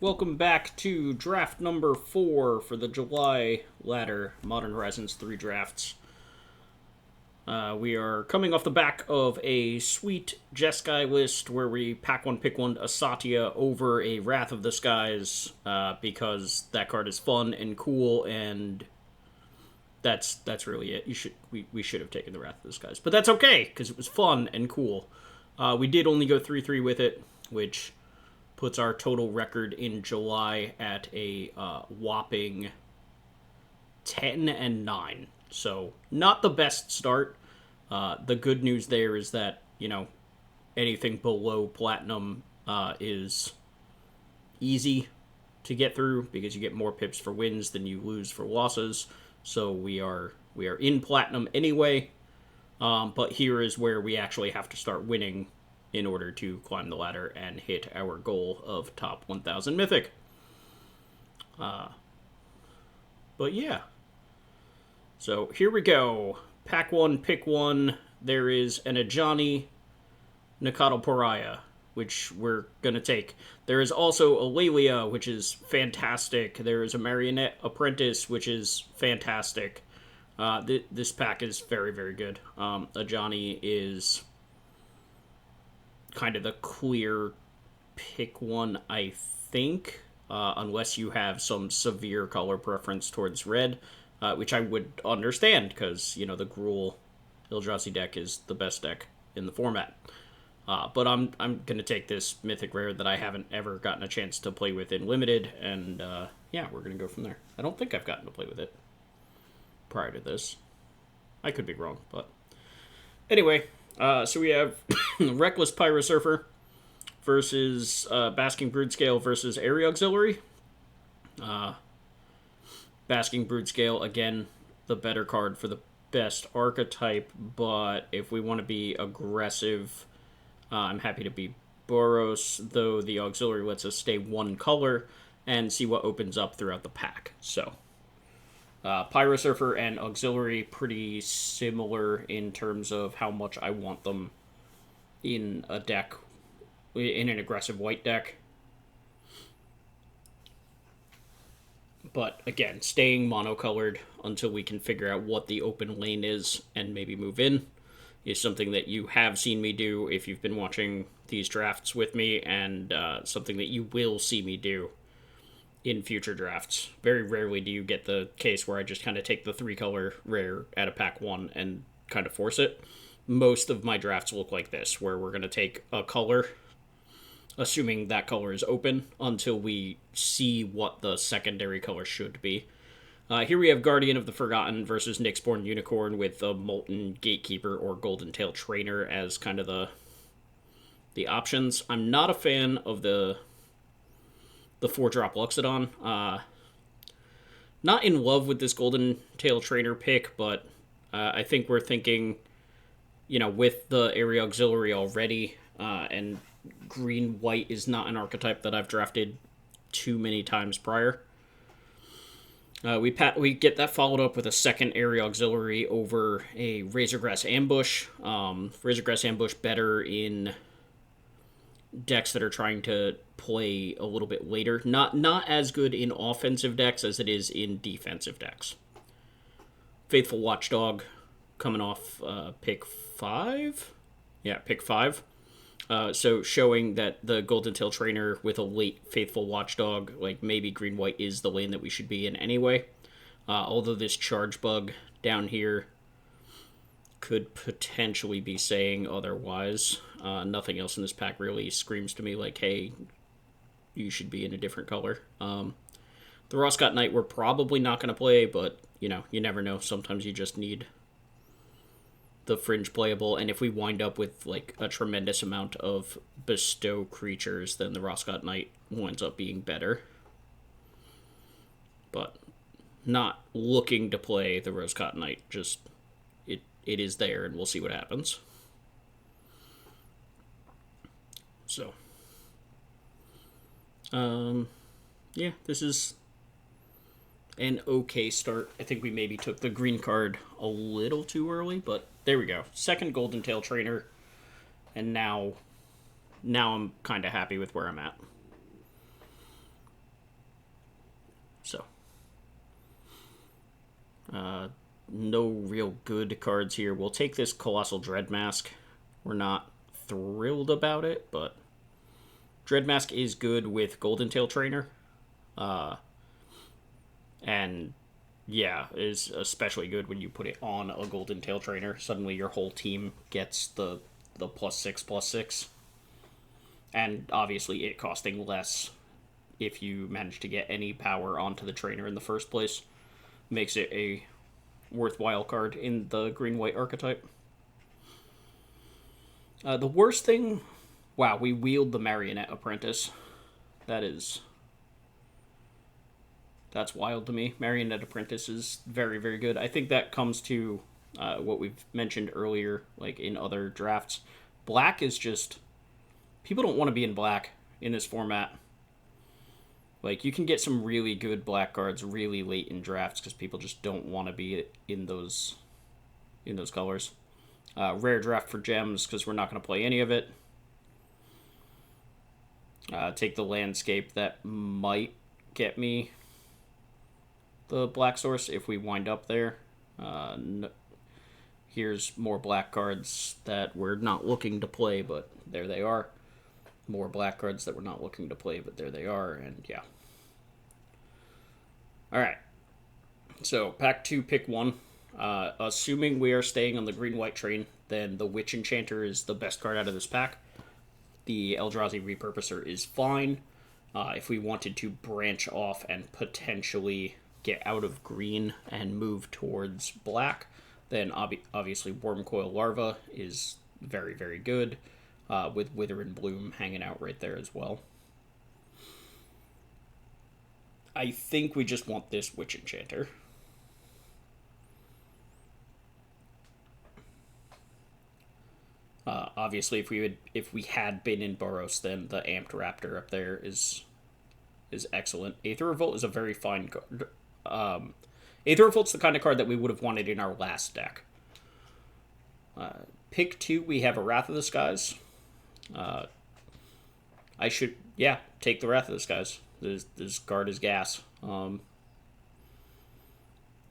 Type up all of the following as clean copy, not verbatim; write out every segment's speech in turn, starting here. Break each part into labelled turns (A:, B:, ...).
A: Welcome back to draft number 4 for the July ladder Modern Horizons 3 drafts. We are coming off the back of a sweet Jeskai list where we pack one, pick one Asatia over a Wrath of the Skies because that card is fun and cool, and that's really it. We should have taken the Wrath of the Skies, but that's okay because it was fun and cool. We did only go 3-3 with it, which puts our total record in July at a whopping 10-9. So not the best start. The good news there is that, anything below platinum is easy to get through because you get more pips for wins than you lose for losses. So we are in platinum anyway. But here is where we actually have to start winning in order to climb the ladder and hit our goal of top 1,000 Mythic. But yeah. So here we go. Pack one, pick one. There is an Ajani Nakatl Pariah, which we're going to take. There is also a Lelia, which is fantastic. There is a Marionette Apprentice, which is fantastic. This pack is very, very good. Ajani is kind of the clear pick one, I think, unless you have some severe color preference towards red, which I would understand because, the Gruul Eldrazi deck is the best deck in the format. But I'm going to take this Mythic Rare that I haven't ever gotten a chance to play with in Limited, and yeah, we're going to go from there. I don't think I've gotten to play with it prior to this. I could be wrong, but anyway. So we have Reckless Pyrosurfer versus Basking Broodscale versus Area Auxiliary. Basking Broodscale, again, the better card for the best archetype, but if we want to be aggressive, I'm happy to be Boros, though the Auxiliary lets us stay one color and see what opens up throughout the pack. So Pyrosurfer and Auxiliary pretty similar in terms of how much I want them in a deck, in an aggressive white deck. But again, staying monocolored until we can figure out what the open lane is and maybe move in is something that you have seen me do if you've been watching these drafts with me, and something that you will see me do in future drafts. Very rarely do you get the case where I just kind of take the 3-color rare out of pack 1 and kind of force it. Most of my drafts look like this, where we're going to take a color, assuming that color is open, until we see what the secondary color should be. Here we have Guardian of the Forgotten versus Nyxborn Unicorn with a Molten Gatekeeper or Golden Tail Trainer as kind of the options. I'm not a fan of the 4-drop Luxodon. Not in love with this Golden Tail Trainer pick, but I think we're thinking, with the Area Auxiliary already, and green-white is not an archetype that I've drafted too many times prior. We get that followed up with a second Area Auxiliary over a Razorgrass Ambush. Razorgrass Ambush better in decks that are trying to play a little bit later. Not as good in offensive decks as it is in defensive decks. Faithful Watchdog coming off pick 5? Yeah, pick 5. So showing that the Golden Tail Trainer with a late Faithful Watchdog, like maybe green-white is the lane that we should be in anyway. Although this Charge Bug down here could potentially be saying otherwise. Nothing else in this pack really screams to me like, hey, you should be in a different color. The Roscott Knight we're probably not going to play, but, you never know. Sometimes you just need the fringe playable, and if we wind up with, like, a tremendous amount of bestow creatures, then the Roscott Knight winds up being better. But not looking to play the Roscott Knight, just it is there, and we'll see what happens. So, yeah, this is an okay start. I think we maybe took the green card a little too early, but there we go. Second Golden Tail Trainer, and now I'm kind of happy with where I'm at. No real good cards here. We'll take this Colossal Dread Mask. We're not thrilled about it, but Dread Mask is good with Golden Tail Trainer. And yeah, is especially good when you put it on a Golden Tail Trainer. Suddenly your whole team gets the +6/+6. And obviously it costing less if you manage to get any power onto the trainer in the first place. Makes it a worthwhile card in the green-white archetype. The worst thing... Wow, we wield the Marionette Apprentice. That's wild to me. Marionette Apprentice is very, very good. I think that comes to what we've mentioned earlier, like in other drafts. Black is just... People don't want to be in black in this format. Like, you can get some really good black cards really late in drafts because people just don't want to be in those colors. Rare draft for gems because we're not going to play any of it. Take the landscape that might get me the black source if we wind up there. Here's more black cards that we're not looking to play, but there they are. More black cards that we're not looking to play, but there they are, and yeah. Alright. So, pack 2, pick 1. Assuming we are staying on the green-white train, then the Witch Enchanter is the best card out of this pack. The Eldrazi Repurposer is fine. If we wanted to branch off and potentially get out of green and move towards black, then obviously Wormcoil Larva is very, very good, with Wither and Bloom hanging out right there as well. I think we just want this Witch Enchanter. Obviously, if we had been in Boros, then the Amped Raptor up there is excellent. Aether Revolt is a very fine card. Aether Revolt's the kind of card that we would have wanted in our last deck. Pick 2, we have a Wrath of the Skies. I should, take the Wrath of the Skies. This card is gas.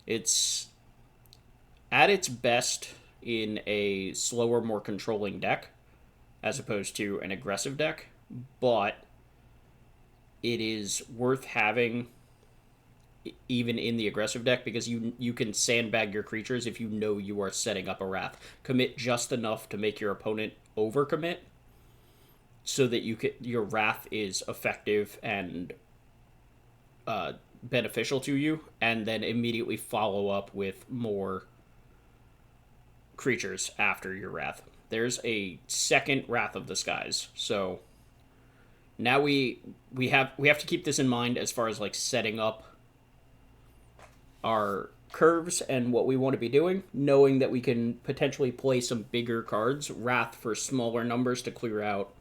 A: It's at its best in a slower, more controlling deck, as opposed to an aggressive deck, but it is worth having even in the aggressive deck because you can sandbag your creatures if you know you are setting up a Wrath. Commit just enough to make your opponent overcommit so that your Wrath is effective and beneficial to you, and then immediately follow up with more creatures after your Wrath. There's a second Wrath of the Skies, so now we have to keep this in mind as far as like setting up our curves and what we want to be doing, knowing that we can potentially play some bigger cards, Wrath for smaller numbers to clear out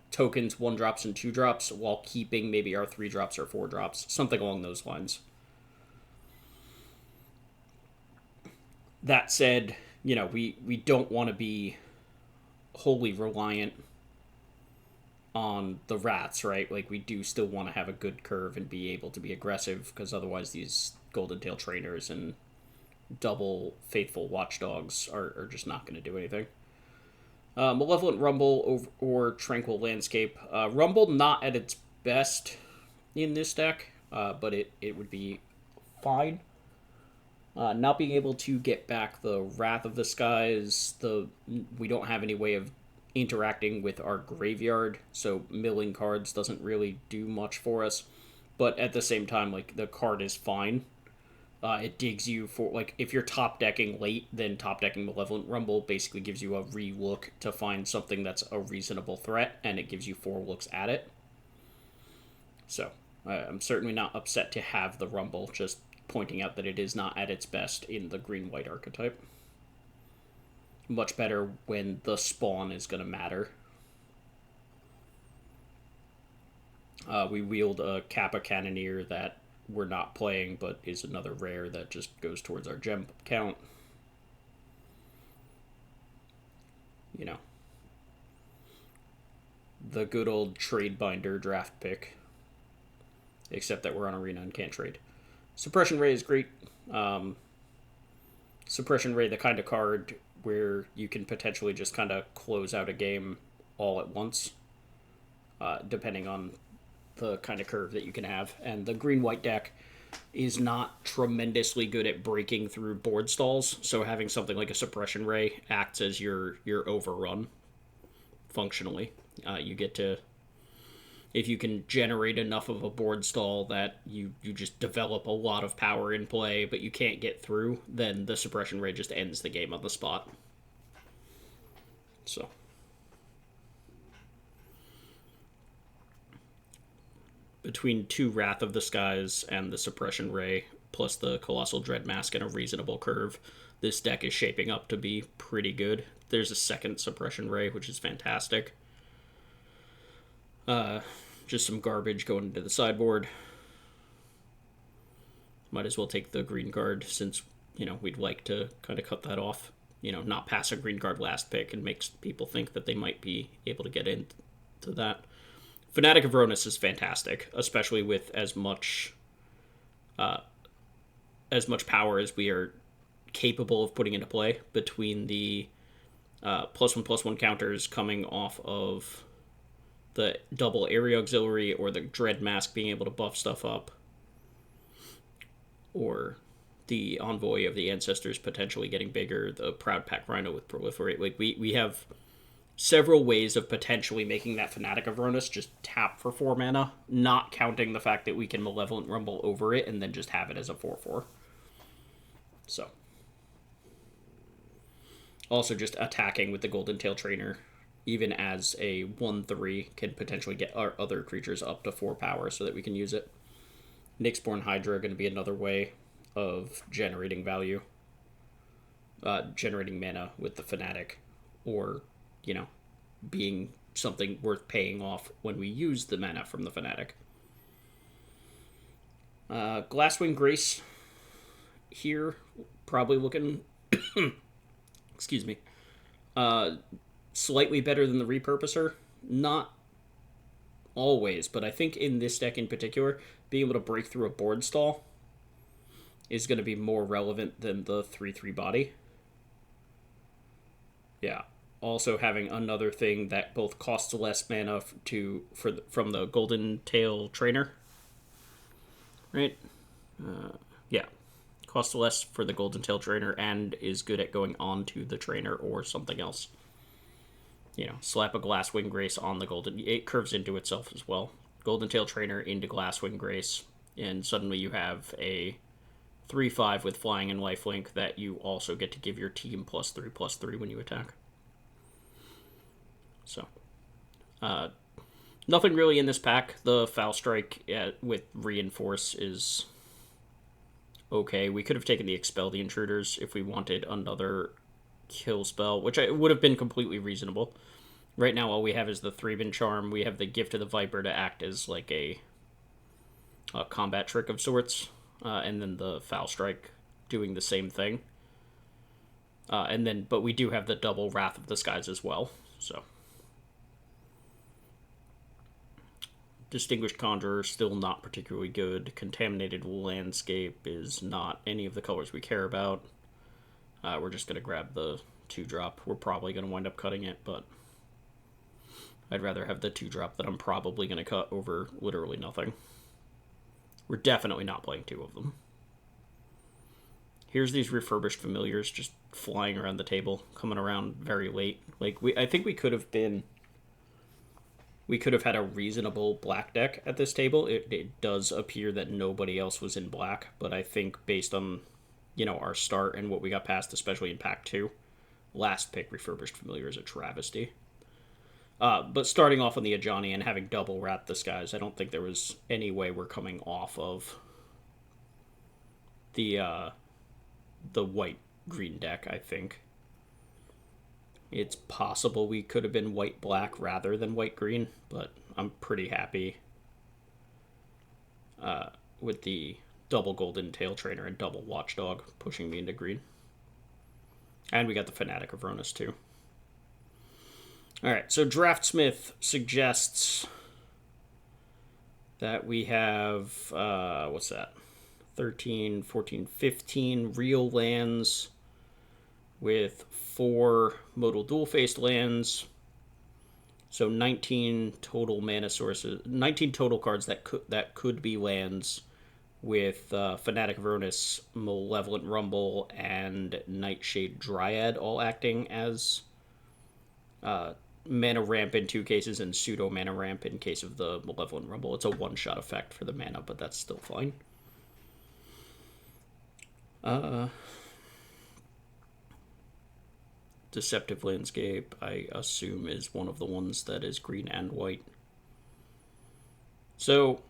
A: tokens, 1-drops and 2-drops, while keeping maybe our 3-drops or 4-drops, something along those lines. That said, we don't want to be wholly reliant on the Wraths, right? Like, we do still want to have a good curve and be able to be aggressive, because otherwise these Golden Tail Trainers and double Faithful Watchdogs are just not going to do anything. Malevolent Rumble or Tranquil Landscape. Rumble not at its best in this deck, but it would be fine. Not being able to get back the Wrath of the Skies, we don't have any way of interacting with our graveyard, so milling cards doesn't really do much for us. But at the same time, like, the card is fine. It digs you for, like, if you're top decking late, then top decking Malevolent Rumble basically gives you a re-look to find something that's a reasonable threat, and it gives you 4 looks at it. So, I'm certainly not upset to have the Rumble, just pointing out that it is not at its best in the green-white archetype. Much better when the spawn is going to matter. We wield a Kappa Cannoneer that we're not playing, but is another rare that just goes towards our gem count. The good old trade binder draft pick. Except that we're on Arena and can't trade. Suppression Ray is great. Um, Suppression Ray, the kind of card where you can potentially just kind of close out a game all at once, depending on the kind of curve that you can have. And the green-white deck is not tremendously good at breaking through board stalls, so having something like a Suppression Ray acts as your overrun, functionally. You get to, if you can generate enough of a board stall that you just develop a lot of power in play, but you can't get through, then the Suppression Ray just ends the game on the spot. So between 2 Wrath of the Skies and the Suppression Ray, plus the Colossal Dread Mask and a reasonable curve, this deck is shaping up to be pretty good. There's a second Suppression Ray, which is fantastic. Just some garbage going into the sideboard. Might as well take the green card since, we'd like to kind of cut that off. Not pass a green card last pick and makes people think that they might be able to get into that. Fanatic of Ronus is fantastic, especially with as much power as we are capable of putting into play between the +1/+1 counters coming off of the double area auxiliary or the Dread Mask being able to buff stuff up, or the Envoy of the Ancestors potentially getting bigger, the Proud Pack Rhino with Proliferate. Like we have several ways of potentially making that Fanatic of Ronus just tap for 4 mana, not counting the fact that we can Malevolent Rumble over it and then just have it as a 4/4. So also just attacking with the Golden Tail Trainer, even as a 1/3, can potentially get our other creatures up to 4 power so that we can use it. Nyxborn Hydra are going to be another way of generating value, generating mana with the Fanatic, or, being something worth paying off when we use the mana from the Fanatic. Glasswing Grace here, probably looking, excuse me, slightly better than the Repurposer. Not always, but I think in this deck in particular, being able to break through a board stall is going to be more relevant than the 3/3 body. Yeah. Also having another thing that both costs less mana from the Golden Tail Trainer. Right? Yeah. Costs less for the Golden Tail Trainer and is good at going onto the trainer or something else. Slap a Glasswing Grace on the Golden... It curves into itself as well. Golden Tail Trainer into Glasswing Grace, and suddenly you have a 3/5 with flying and lifelink that you also get to give your team +3/+3 when you attack. So, nothing really in this pack. The Foul Strike with Reinforce is okay. We could have taken the Expel the Intruders if we wanted another kill spell, which would have been completely reasonable. Right now, all we have is the Threeban Charm. We have the Gift of the Viper to act as like a combat trick of sorts, and then the Foul Strike doing the same thing. But we do have the double Wrath of the Skies as well, so... Distinguished Conjurer, still not particularly good. Contaminated Landscape is not any of the colors we care about. We're just going to grab the 2-drop. We're probably going to wind up cutting it, but I'd rather have the 2-drop that I'm probably going to cut over literally nothing. We're definitely not playing 2 of them. Here's these Refurbished Familiars just flying around the table, coming around very late. I think we could have had a reasonable black deck at this table. It does appear that nobody else was in black, but I think based on, our start and what we got past, especially in Pack 2, last pick Refurbished Familiar is a travesty. But starting off on the Ajani and having double Wrath the Skies, I don't think there was any way we're coming off of the white-green deck, I think. It's possible we could have been white-black rather than white-green, but I'm pretty happy with the double Golden Tail Trainer and double Watchdog pushing me into green. And we got the Fanatic of Ronus, too. Alright, so Draftsmith suggests that we have, 13, 14, 15 real lands with 4 modal dual-faced lands. So 19 total mana sources, 19 total cards that could be lands with Fanatic of Avernus, Malevolent Rumble, and Nightshade Dryad all acting as mana ramp in 2 cases and pseudo mana ramp in case of the Malevolent Rumble. It's a one-shot effect for the mana, but that's still fine. Deceptive Landscape, I assume, is one of the ones that is green and white. So,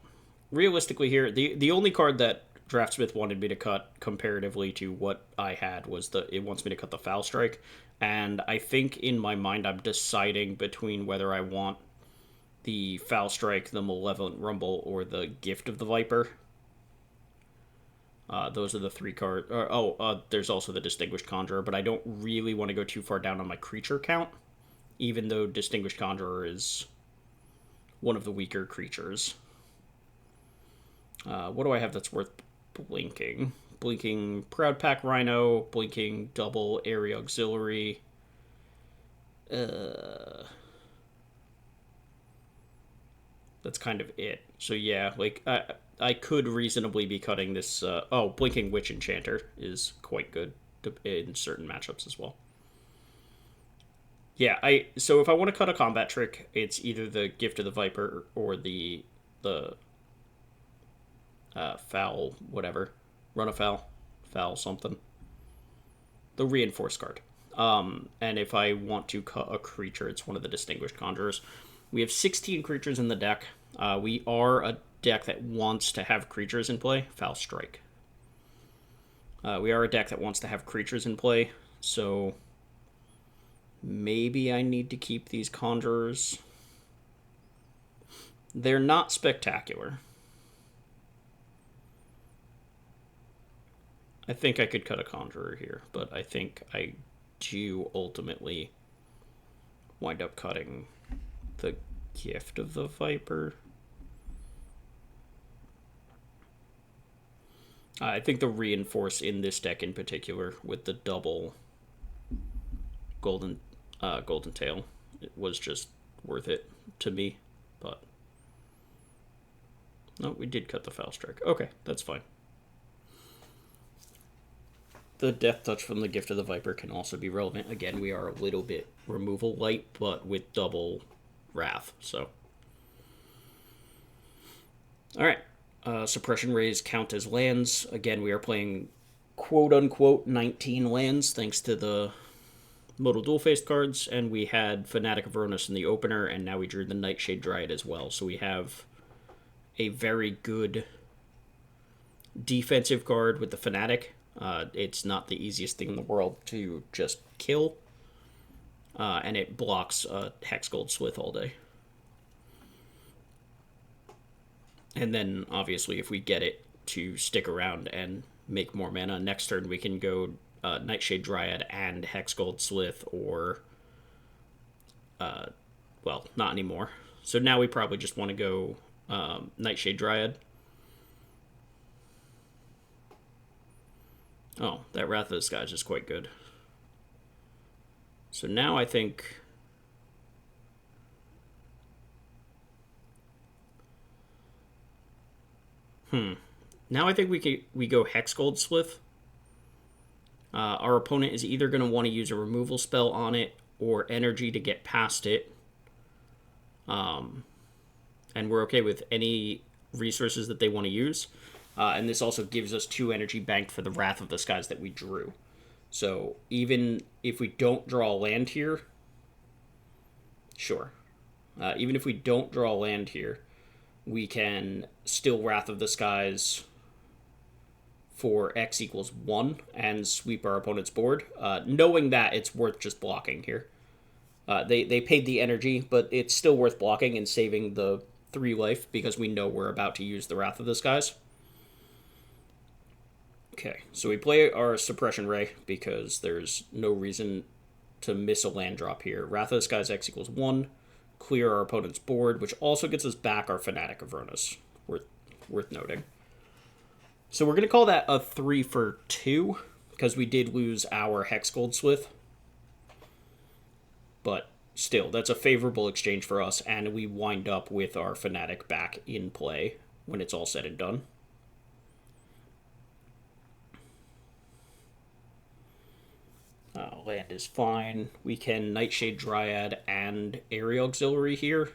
A: realistically here, the only card that Draftsmith wanted me to cut comparatively to what I had was it wants me to cut the Foul Strike. And I think in my mind I'm deciding between whether I want the Foul Strike, the Malevolent Rumble, or the Gift of the Viper. Those are the 3 cards. There's also the Distinguished Conjurer, but I don't really want to go too far down on my creature count, even though Distinguished Conjurer is one of the weaker creatures. What do I have that's worth blinking? Blinking Proud Pack Rhino, blinking Double Area Auxiliary. That's kind of it. So yeah, like I could reasonably be cutting this. Blinking Witch Enchanter is quite good in certain matchups as well. Yeah, so if I want to cut a combat trick, it's either the Gift of the Viper or the foul whatever, run a foul something. The Reinforce card. And if I want to cut a creature, it's one of the Distinguished Conjurers. We have 16 creatures in the deck. We are a deck that wants to have creatures in play. Foul Strike. We are a deck that wants to have creatures in play, so maybe I need to keep these Conjurers. They're not spectacular. I think I could cut a Conjurer here, but I think I do ultimately wind up cutting the Gift of the Viper. I think the Reinforce in this deck in particular, with the double golden tail, it was just worth it to me. But no, we did cut the Foul Strike. Okay, that's fine. The Death Touch from the Gift of the Viper can also be relevant. Again, we are a little bit removal light, but with double Wrath, so. Alright. Suppression Rays count as lands. Again, we are playing quote-unquote 19 lands, thanks to the Modal Dual-Faced cards, and we had Fanatic of Avernus in the opener, and now we drew the Nightshade Dryad as well. So we have a very good defensive card with the Fanatic. It's not the easiest thing in the world to just kill, and it blocks Hexgold Slith all day. And then, obviously, if we get it to stick around and make more mana, next turn we can go Nightshade Dryad and Hexgold Slith, or, well, not anymore. So now we probably just want to go Nightshade Dryad. Oh, that Wrath of the Skies is quite good. So now I think... Now I think we go Hexgold Slith. Our opponent is either going to want to use a removal spell on it or energy to get past it. And we're okay with any resources that they want to use. And this also gives us 2 energy banked for the Wrath of the Skies that we drew. So even if we don't draw a land here, sure. Even if we don't draw a land here, we can still Wrath of the Skies for X equals 1 and sweep our opponent's board, knowing that it's worth just blocking here. They paid the energy, but it's still worth blocking and saving the 3 life because we know we're about to use the Wrath of the Skies. Okay, so we play our Suppression Ray because there's no reason to miss a land drop here. Wrath of the Skies X equals 1. Clear our opponent's board, which also gets us back our Fanatic of Avernus. Worth noting. So we're going to call that a 3 for 2, because we did lose our Hex Goldsmith. But still, that's a favorable exchange for us, and we wind up with our Fanatic back in play when it's all said and done. Land is fine. We can Nightshade Dryad and Area Auxiliary here.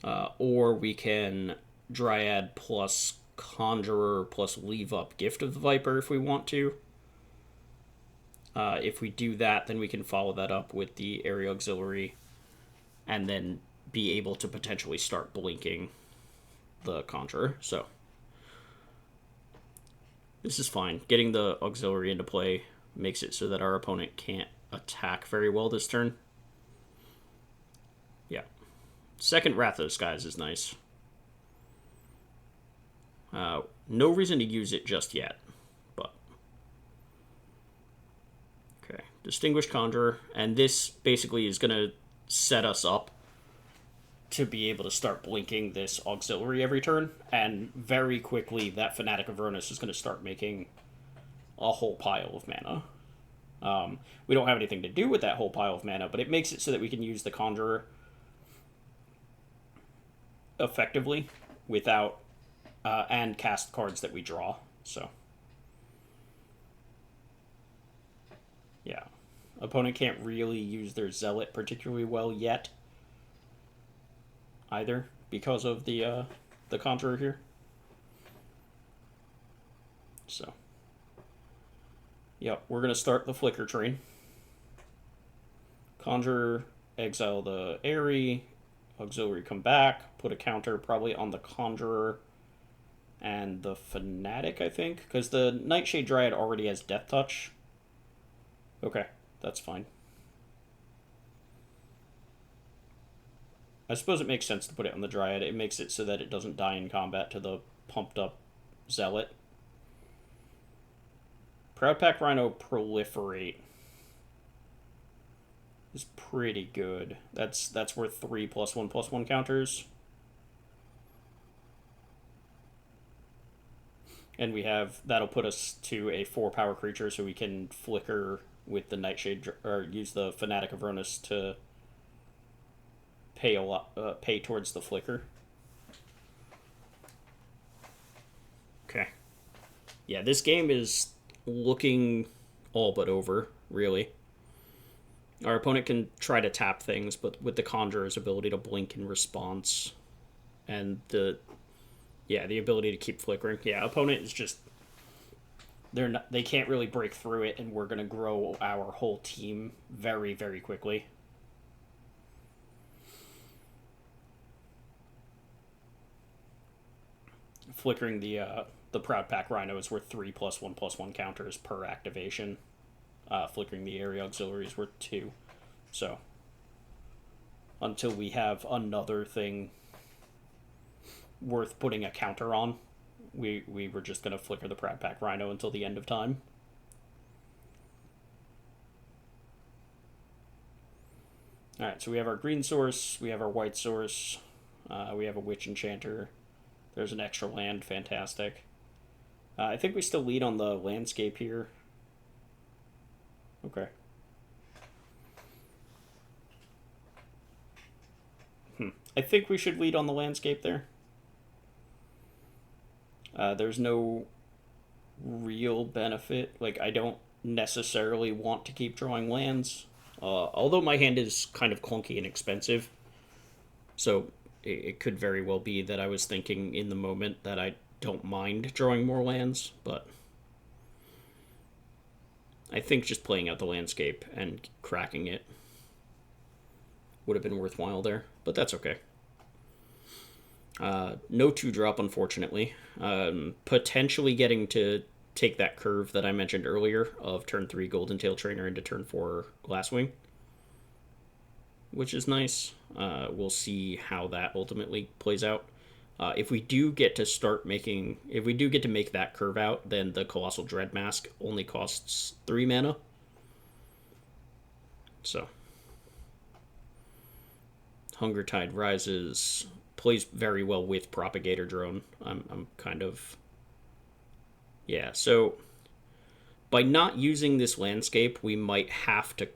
A: Or we can Dryad plus Conjurer plus leave up Gift of the Viper if we want to. If we do that, then we can follow that up with the Area Auxiliary and then be able to potentially start blinking the Conjurer. So this is fine. Getting the Auxiliary into play makes it so that our opponent can't attack very well this turn. Yeah. Second Wrath of the Skies is nice. No reason to use it just yet, but... Okay, Distinguished Conjurer, and this basically is going to set us up to be able to start blinking this Auxiliary every turn, and very quickly that Fanatic of Avernus is going to start making a whole pile of mana. We don't have anything to do with that whole pile of mana, but it makes it so that we can use the Conjurer effectively without and cast cards that we draw. So yeah, opponent can't really use their Zealot particularly well yet either because of the Conjurer here. So yep, we're gonna start the Flicker train. Conjurer, exile the Airy, Auxiliary come back, put a counter probably on the Conjurer and the Fanatic, I think, because the Nightshade Dryad already has Death Touch. Okay, that's fine. I suppose it makes sense to put it on the Dryad. It makes it so that it doesn't die in combat to the pumped up Zealot. Proudpack Rhino Proliferate is pretty good. That's worth 3 +1/+1 counters. And we have, that'll put us to a 4-power creature, so we can flicker with the Nightshade, or use the Fanatic of Avernus to pay towards the flicker. Okay. Yeah, this game is looking all but over, really. Our opponent can try to tap things, but with the Conjurer's ability to blink in response and the ability to keep flickering. Yeah, opponent is just, they can't really break through it, and we're going to grow our whole team very, very quickly. Flickering the Proudpack Rhino is worth 3 +1/+1 counters per activation. Flickering the Area Auxiliary is worth 2. So, until we have another thing worth putting a counter on, we were just going to flicker the Proudpack Rhino until the end of time. Alright, so we have our green source, we have our white source, we have a Witch Enchanter, there's an extra land, fantastic. I think we still lead on the landscape here. Okay. I think we should lead on the landscape there. There's no real benefit. Like, I don't necessarily want to keep drawing lands. Although my hand is kind of clunky and expensive. So it could very well be that I was thinking in the moment that I don't mind drawing more lands, but I think just playing out the landscape and cracking it would have been worthwhile there, but that's okay. No 2-drop, unfortunately. Potentially getting to take that curve that I mentioned earlier of turn 3 Golden Tail Trainer into turn 4 Glasswing, which is nice. We'll see how that ultimately plays out. If we do get to make that curve out, then the Colossal Dread Mask only costs 3 mana. So, Hunger Tide Rises plays very well with Propagator Drone. I'm kind of Yeah, so by not using this landscape, we might have to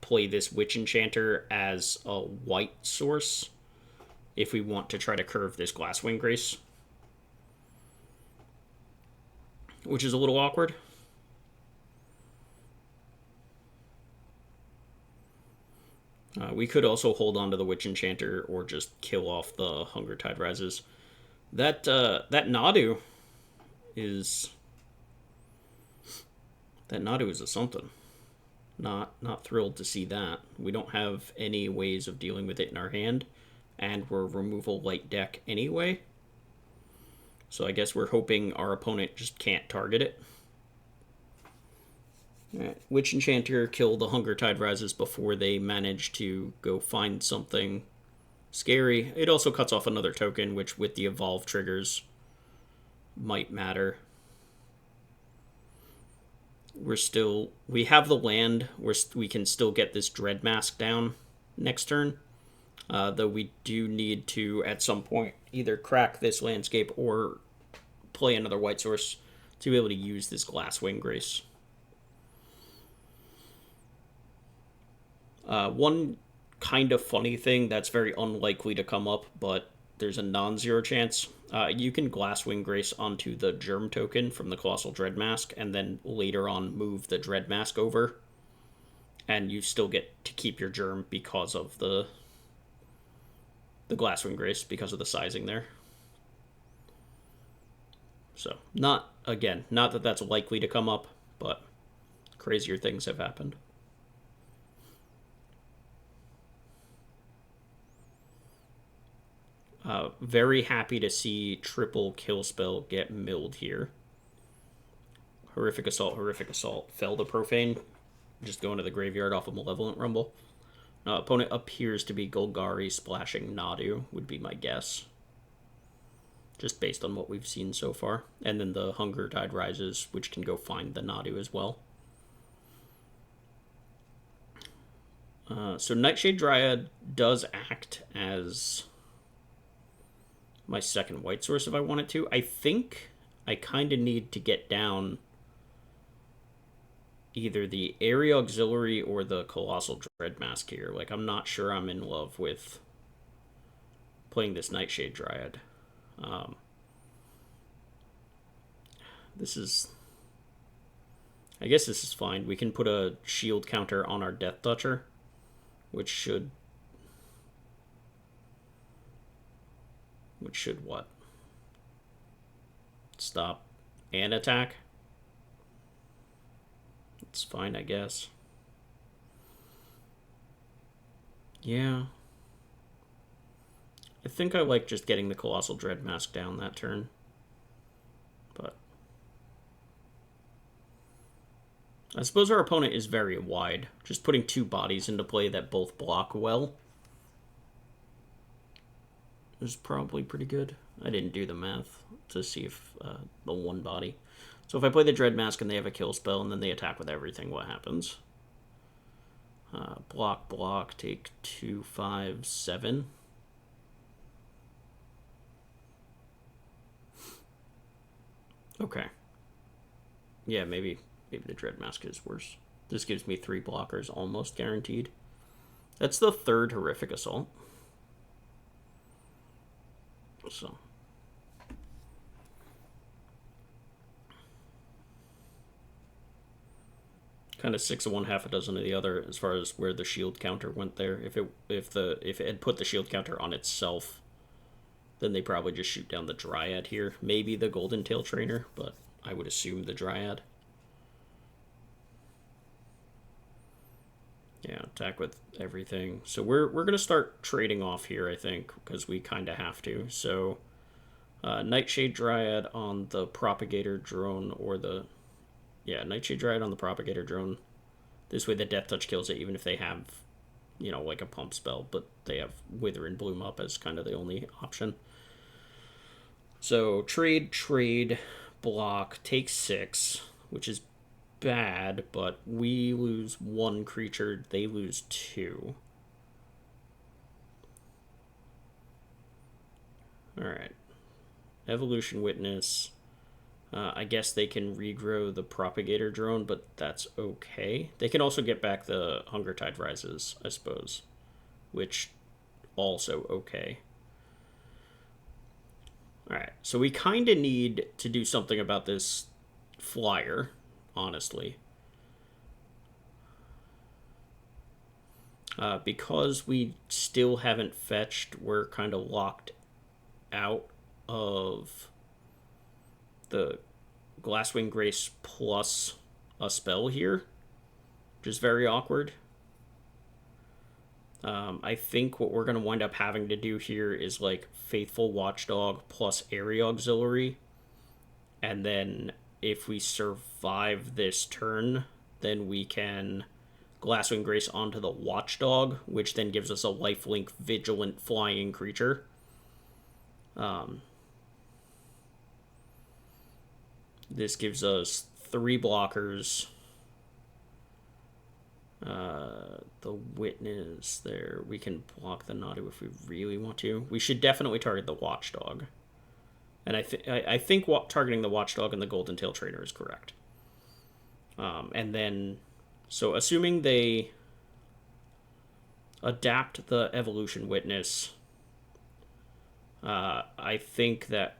A: play this Witch Enchanter as a white source if we want to try to curve this Glasswing Grace, which is a little awkward. We could also hold on to the Witch Enchanter or just kill off the Hunger Tide Rises. That Nadu is a something. Not thrilled to see that. We don't have any ways of dealing with it in our hand, and we're removal light deck anyway. So I guess we're hoping our opponent just can't target it. Right. Witch Enchanter kill the Hunger Tide Rises before they manage to go find something scary. It also cuts off another token, which with the evolve triggers might matter. We have the land. We can still get this Dread Mask down next turn. Though we do need to, at some point, either crack this landscape or play another white source to be able to use this Glasswing Grace. One kind of funny thing that's very unlikely to come up, but there's a non-zero chance. You can Glasswing Grace onto the Germ token from the Colossal Dread Mask, and then later on move the Dread Mask over, and you still get to keep your Germ because of the Glasswing Grace, because of the sizing there. So, not that that's likely to come up, but crazier things have happened. Very happy to see triple kill spell get milled here. Horrific Assault. Fell to Profane. Just going to the graveyard off of Malevolent Rumble. Opponent appears to be Golgari splashing Nadu, would be my guess. Just based on what we've seen so far. And then the Hunger Tide Rises, which can go find the Nadu as well. So Nightshade Dryad does act as my second white source if I wanted to. I think I kind of need to get down either the Area Auxiliary or the Colossal Dread Mask here. Like, I'm not sure I'm in love with playing this Nightshade Dryad. I guess this is fine. We can put a shield counter on our Death Toucher, which should what? Stop and attack? It's fine, I guess. Yeah. I think I like just getting the Colossal Dread Mask down that turn. But I suppose our opponent is very wide. Just putting two bodies into play that both block well is probably pretty good. I didn't do the math to see if the one body. So if I play the Dread Mask and they have a kill spell and then they attack with everything, what happens? Block, take 2, 5, 7. Okay. Yeah, maybe the Dread Mask is worse. This gives me 3 blockers almost guaranteed. That's the third Horrific Assault. So kind of 6 of one, half a dozen of the other as far as where the shield counter went there. If it had put the shield counter on itself, then they probably just shoot down the Dryad here. Maybe the Golden Tail Trainer, but I would assume the Dryad. Yeah, attack with everything. So we're gonna start trading off here, I think, because we kind of have to. So Nightshade Dryad on the Propagator Drone, or the Nightshade Dryad on the Propagator Drone. This way the Death Touch kills it, even if they have, like a pump spell, but they have Wither and Bloom up as kind of the only option. So trade, block, take 6, which is bad, but we lose 1 creature, they lose 2. Alright. Evolution Witness. I guess they can regrow the propagator drone, but that's okay. They can also get back the Hunger Tide Rises, I suppose, which also okay. Alright, so we kind of need to do something about this flyer, honestly. Because we still haven't fetched, we're kind of locked out of the Glasswing Grace plus a spell here, which is very awkward. I think what we're going to wind up having to do here is like Faithful Watchdog plus Area Auxiliary. And then if we survive this turn, then we can Glasswing Grace onto the Watchdog, which then gives us a lifelink vigilant flying creature. This gives us 3 blockers. The Witness there. We can block the Nadu if we really want to. We should definitely target the Watchdog. And I think targeting the Watchdog and the Golden Tail Trainer is correct. And then, so assuming they adapt the Evolution Witness, I think that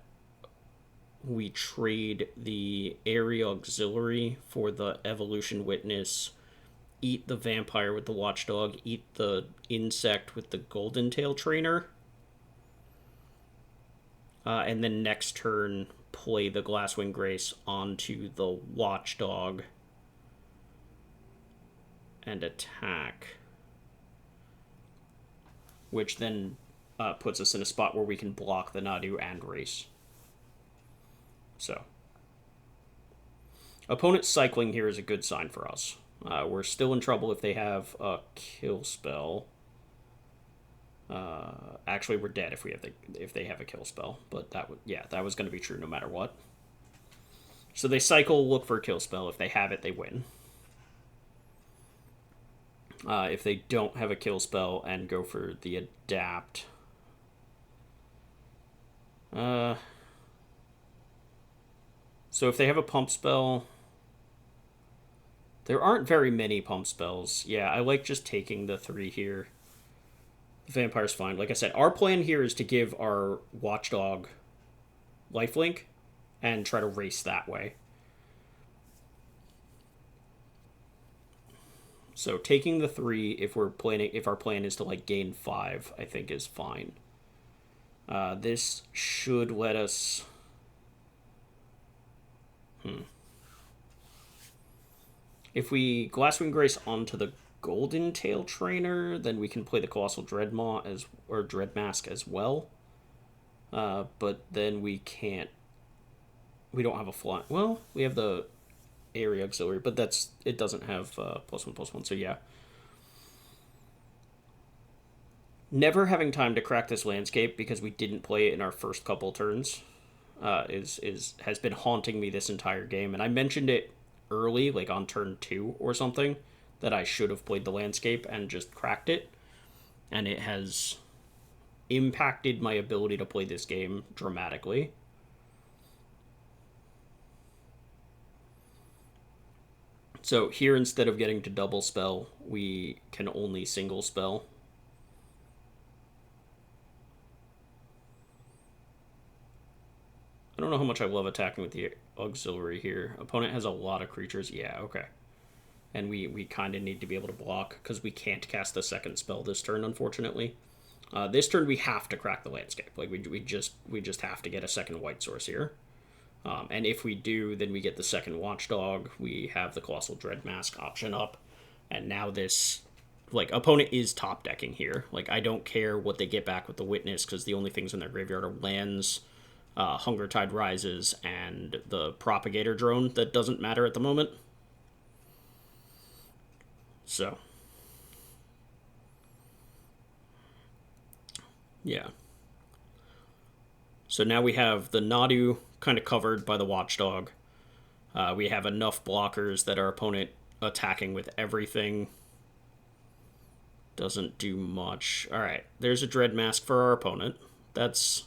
A: we trade the Area Auxiliary for the Evolution Witness, eat the Vampire with the Watchdog, eat the Insect with the Golden Tail Trainer, and then next turn play the Glasswing Grace onto the Watchdog and attack, which then puts us in a spot where we can block the Nadu and race. So, opponent cycling here is a good sign for us. We're still in trouble if they have a kill spell. Actually, we're dead if they have a kill spell. But that was going to be true no matter what. So they cycle, look for a kill spell. If they have it, they win. If they don't have a kill spell and go for the adapt. So if they have a pump spell, there aren't very many pump spells. Yeah, I like just taking the 3 here. Vampire's fine. Like I said, our plan here is to give our Watchdog lifelink and try to race that way. So taking the 3, if our plan is to like gain 5, I think is fine. This should let us. If we Glasswing Grace onto the Golden Tail Trainer, then we can play the Colossal Dreadmask as well. But then we can't. We don't have a fly. Well, we have the Area Auxiliary, but it doesn't have +1/+1. So yeah. Never having time to crack this landscape because we didn't play it in our first couple turns has been haunting me this entire game, and I mentioned it early, like on turn 2 or something, that I should have played the landscape and just cracked it, and it has impacted my ability to play this game dramatically. So here, instead of getting to double spell, we can only single spell. I don't know how much I love attacking with the auxiliary here. Opponent has a lot of creatures. Yeah, okay. And we kind of need to be able to block because we can't cast a second spell this turn, unfortunately. This turn we have to crack the landscape. Like we just have to get a second white source here. And if we do, then we get the second Watchdog. We have the Colossal Dreadmask option up. And now this, like, opponent is top decking here. Like, I don't care what they get back with the Witness because the only things in their graveyard are lands, Hunger Tide Rises, and the Propagator Drone that doesn't matter at the moment. So. Yeah. So now we have the Nadu kind of covered by the Watchdog. We have enough blockers that our opponent attacking with everything doesn't do much. Alright, there's a Dreadmask for our opponent. That's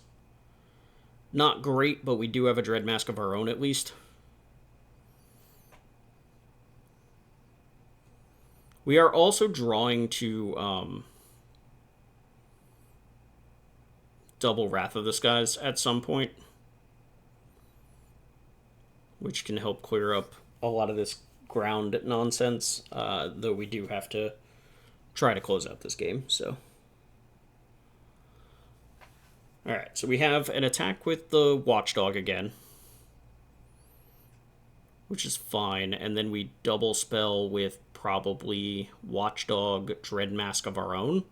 A: not great, but we do have a Dreadmask of our own at least. We are also drawing to double Wrath of the Skies at some point, which can help clear up a lot of this ground nonsense, though we do have to try to close out this game, so. Alright, so we have an attack with the Watchdog again, which is fine, and then we double spell with probably Watchdog, Dread Mask of our own.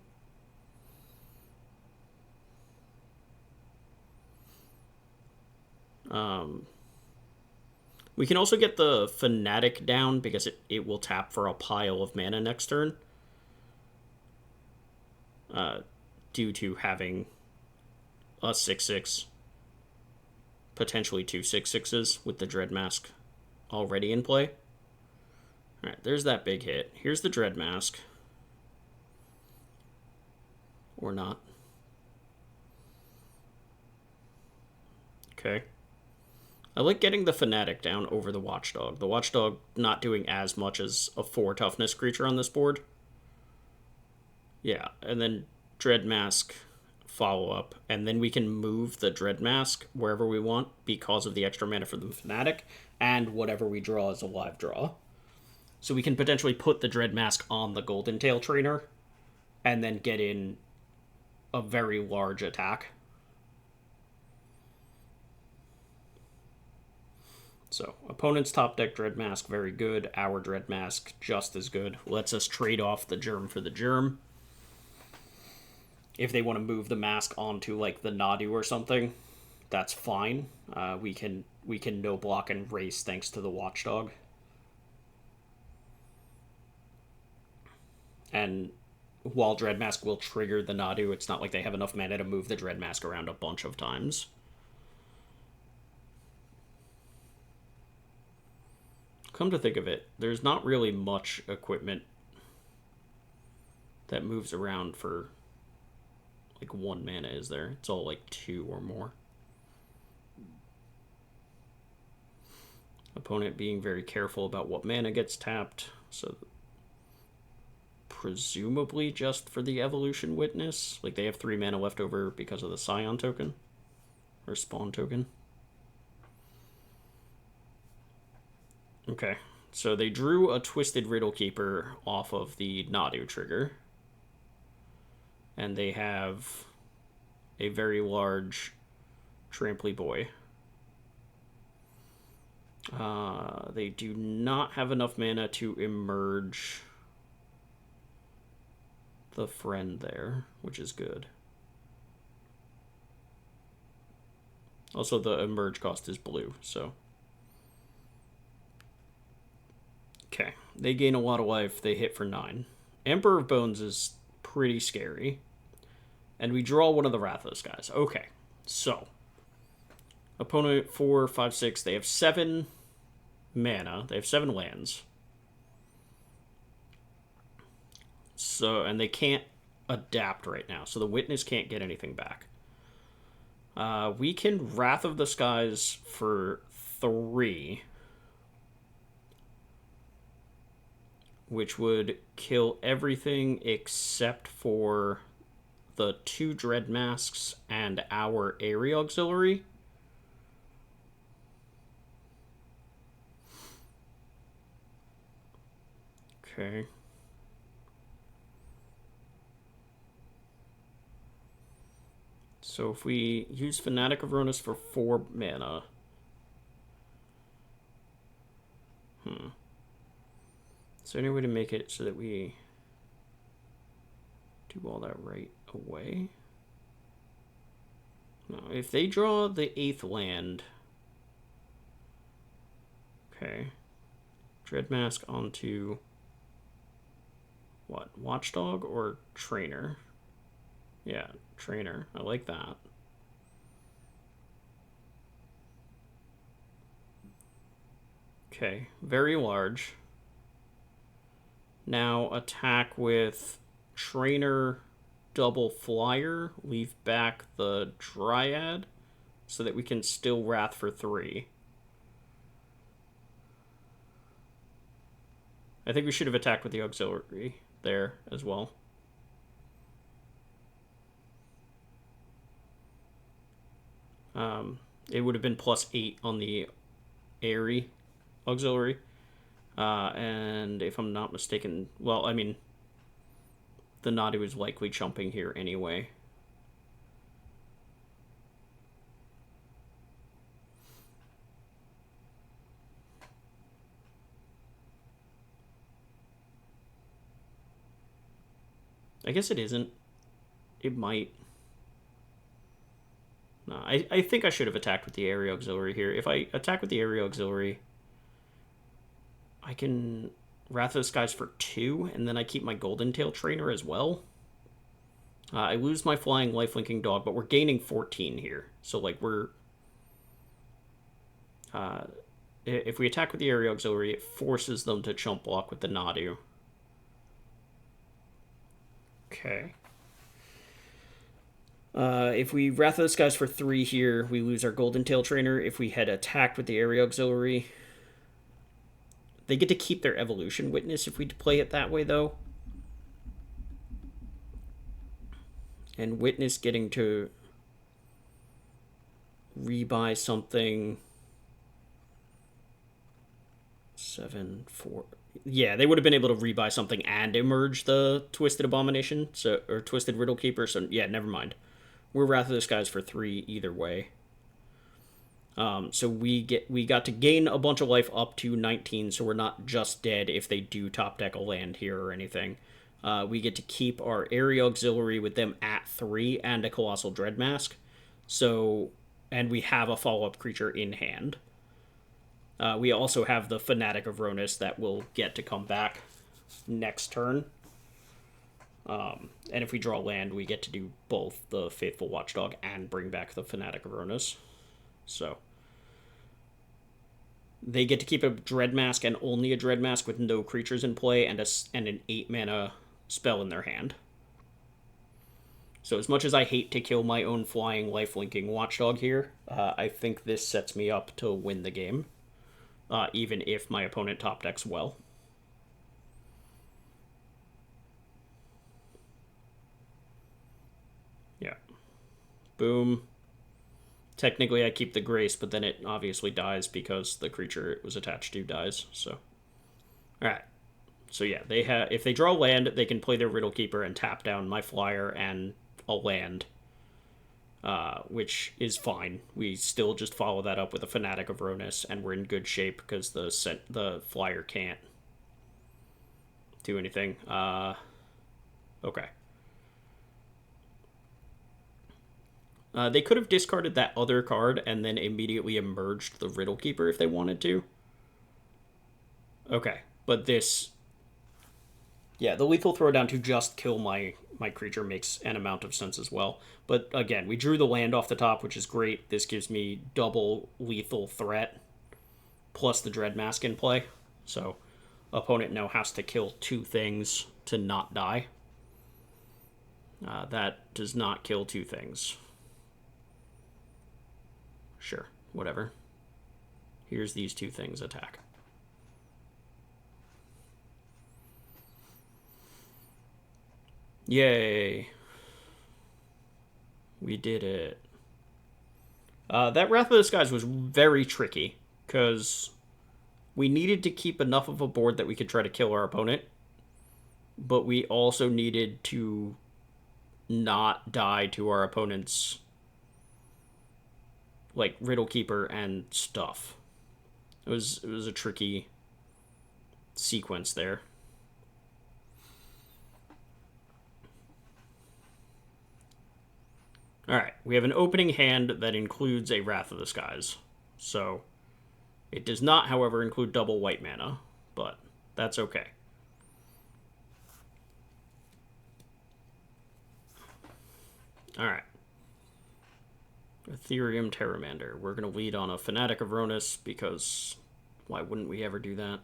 A: We can also get the Fanatic down because it will tap for a pile of mana next turn. Due to having a 6/6, potentially two 6/6s with the Dread Mask already in play. Alright, there's that big hit. Here's the Dread Mask. Or not. Okay. I like getting the Fanatic down over the Watchdog. The Watchdog not doing as much as a 4 toughness creature on this board. Yeah, and then Dread Mask follow-up, and then we can move the Dread Mask wherever we want because of the extra mana for the Fanatic, and whatever we draw is a live draw. So we can potentially put the Dread Mask on the Golden Tail Trainer, and then get in a very large attack. So, opponent's top deck Dread Mask, very good. Our Dread Mask, just as good. Lets us trade off the Germ for the Germ. If they want to move the mask onto, like, the Nadu or something, that's fine. We can no block and race thanks to the Watchdog. And while Dread Mask will trigger the Nadu, it's not like they have enough mana to move the Dread Mask around a bunch of times. Come to think of it, there's not really much equipment that moves around for like 1 mana, is there? It's all like 2 or more. Opponent being very careful about what mana gets tapped, so presumably just for the Evolution Witness. Like, they have 3 mana left over because of the Scion token, or Spawn token. Okay, so they drew a Twisted Riddle Keeper off of the Nadu trigger. And they have a very large Tramply Boy. They do not have enough mana to emerge the friend there, which is good. Also, the emerge cost is blue, so. Okay, they gain a lot of life. They hit for 9. Emperor of Bones is pretty scary. And we draw one of the Wrath of the Skies. Okay, so. Opponent 4, 5, 6. They have 7 mana. They have 7 lands. So, and they can't adapt right now. So the Witness can't get anything back. We can Wrath of the Skies for 3. Which would kill everything except for the 2 Dread Masks and our Area Auxiliary. Okay. So if we use Fanatic of Ronus for 4 mana. Is there any way to make it so that we do all that right away? No, if they draw the 8th land. Okay. Dread Mask onto what? Watchdog or Trainer? Yeah, Trainer. I like that. Okay, very large. Now attack with Trainer, double Flyer, leave back the Dryad so that we can still Wrath for 3. I think we should have attacked with the auxiliary there as well. It would have been +8 on the Airy auxiliary. And if I'm not mistaken, well, I mean, the Nadu is likely chumping here anyway. I guess it isn't. It might. No, I think I should have attacked with the area auxiliary here. If I attack with the area auxiliary, I can Wrath of the Skies for 2, and then I keep my Golden Tail Trainer as well. I lose my flying lifelinking dog, but we're gaining 14 here. So, like, we're... if we attack with the area auxiliary, it forces them to chump block with the Nadu. Okay. If we Wrath of the Skies for 3 here, we lose our Golden Tail Trainer. If we had attacked with the area auxiliary, they get to keep their Evolution Witness if we play it that way, though. And Witness getting to rebuy something. 7, 4. Yeah, they would have been able to rebuy something and emerge the Twisted Abomination, or Twisted Riddle Keeper. So yeah, never mind. We're Wrath of the Skies for 3 either way. So we got to gain a bunch of life up to 19, so we're not just dead if they do top deck a land here or anything. We get to keep our area auxiliary with them at 3 and a Colossal Dreadmask. So, and we have a follow-up creature in hand. We also have the Fanatic of Ronus that will get to come back next turn. And if we draw land, we get to do both the Faithful Watchdog and bring back the Fanatic of Ronus. So they get to keep a Dreadmask and only a Dreadmask with no creatures in play and an 8-mana spell in their hand. So as much as I hate to kill my own flying lifelinking Watchdog here, I think this sets me up to win the game, even if my opponent top decks well. Yeah. Boom. Technically, I keep the Grace, but then it obviously dies because the creature it was attached to dies. So, all right. So yeah, they have. If they draw land, they can play their Riddle Keeper and tap down my flyer and a land, which is fine. We still just follow that up with a Fanatic of Ronus, and we're in good shape because the flyer can't do anything. Okay. They could have discarded that other card and then immediately emerged the Riddle Keeper if they wanted to. Okay, but this... Yeah, the lethal throwdown to just kill my creature makes an amount of sense as well. But again, we drew the land off the top, which is great. This gives me double lethal threat, plus the Dreadmask in play. So, opponent now has to kill 2 things to not die. That does not kill 2 things. Sure, whatever. Here's these 2 things, attack. Yay. We did it. That Wrath of the Skies was very tricky, because we needed to keep enough of a board that we could try to kill our opponent, but we also needed to not die to our opponent's like Riddle Keeper and stuff. It was a tricky sequence there. Alright, we have an opening hand that includes a Wrath of the Skies. So, it does not, however, include double white mana, but that's okay. Alright. Ethereum Terramander. We're going to lead on a Fanatic of Ronus because why wouldn't we ever do that?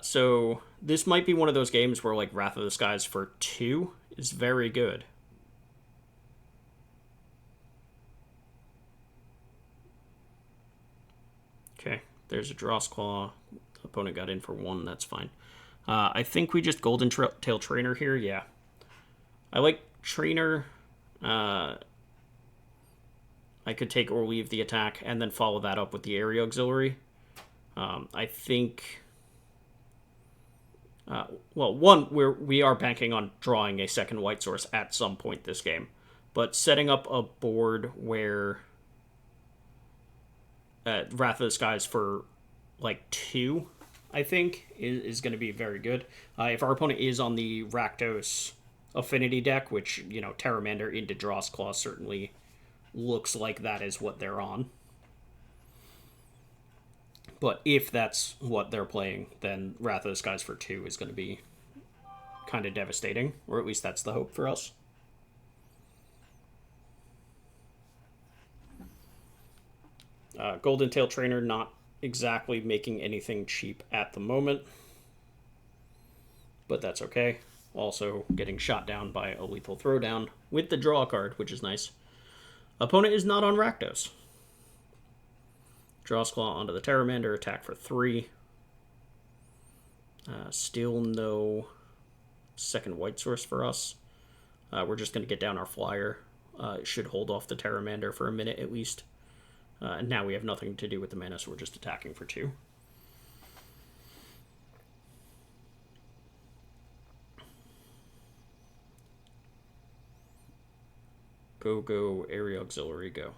A: So this might be one of those games where like Wrath of the Skies for 2 is very good. Okay, there's a Dross Claw, a Opponent got in for 1, that's fine. I think we just Golden Tail Trainer here, yeah. I like Trainer. I could take or leave the attack and then follow that up with the Area Auxiliary. I think... well, one, we are banking on drawing a second white source at some point this game. But setting up a board where Wrath of the Skies for, like, 2, I think, is going to be very good. If our opponent is on the Rakdos Affinity deck, which, you know, Terramander into Dross Claw certainly looks like that is what they're on. But if that's what they're playing, then Wrath of the Skies for 2 is going to be kind of devastating, or at least that's the hope for us. Golden Tail Trainer not exactly making anything cheap at the moment, but that's okay. Also getting shot down by a lethal throwdown with the draw card, which is nice. Opponent is not on Rakdos. Draws Claw onto the Terramander, attack for 3. Still no second white source for us. We're just going to get down our flyer. It should hold off the Terramander for a minute at least. And now we have nothing to do with the mana, so we're just attacking for 2. Go, Area Auxiliary, go.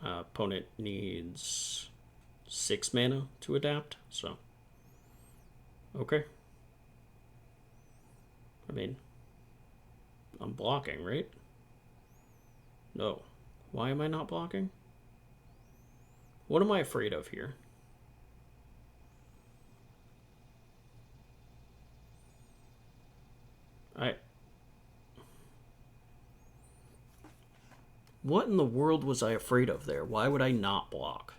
A: Opponent needs 6 mana to adapt, so... Okay. I mean... I'm blocking, right? No. Why am I not blocking? What am I afraid of here? What in the world was I afraid of there? Why would I not block?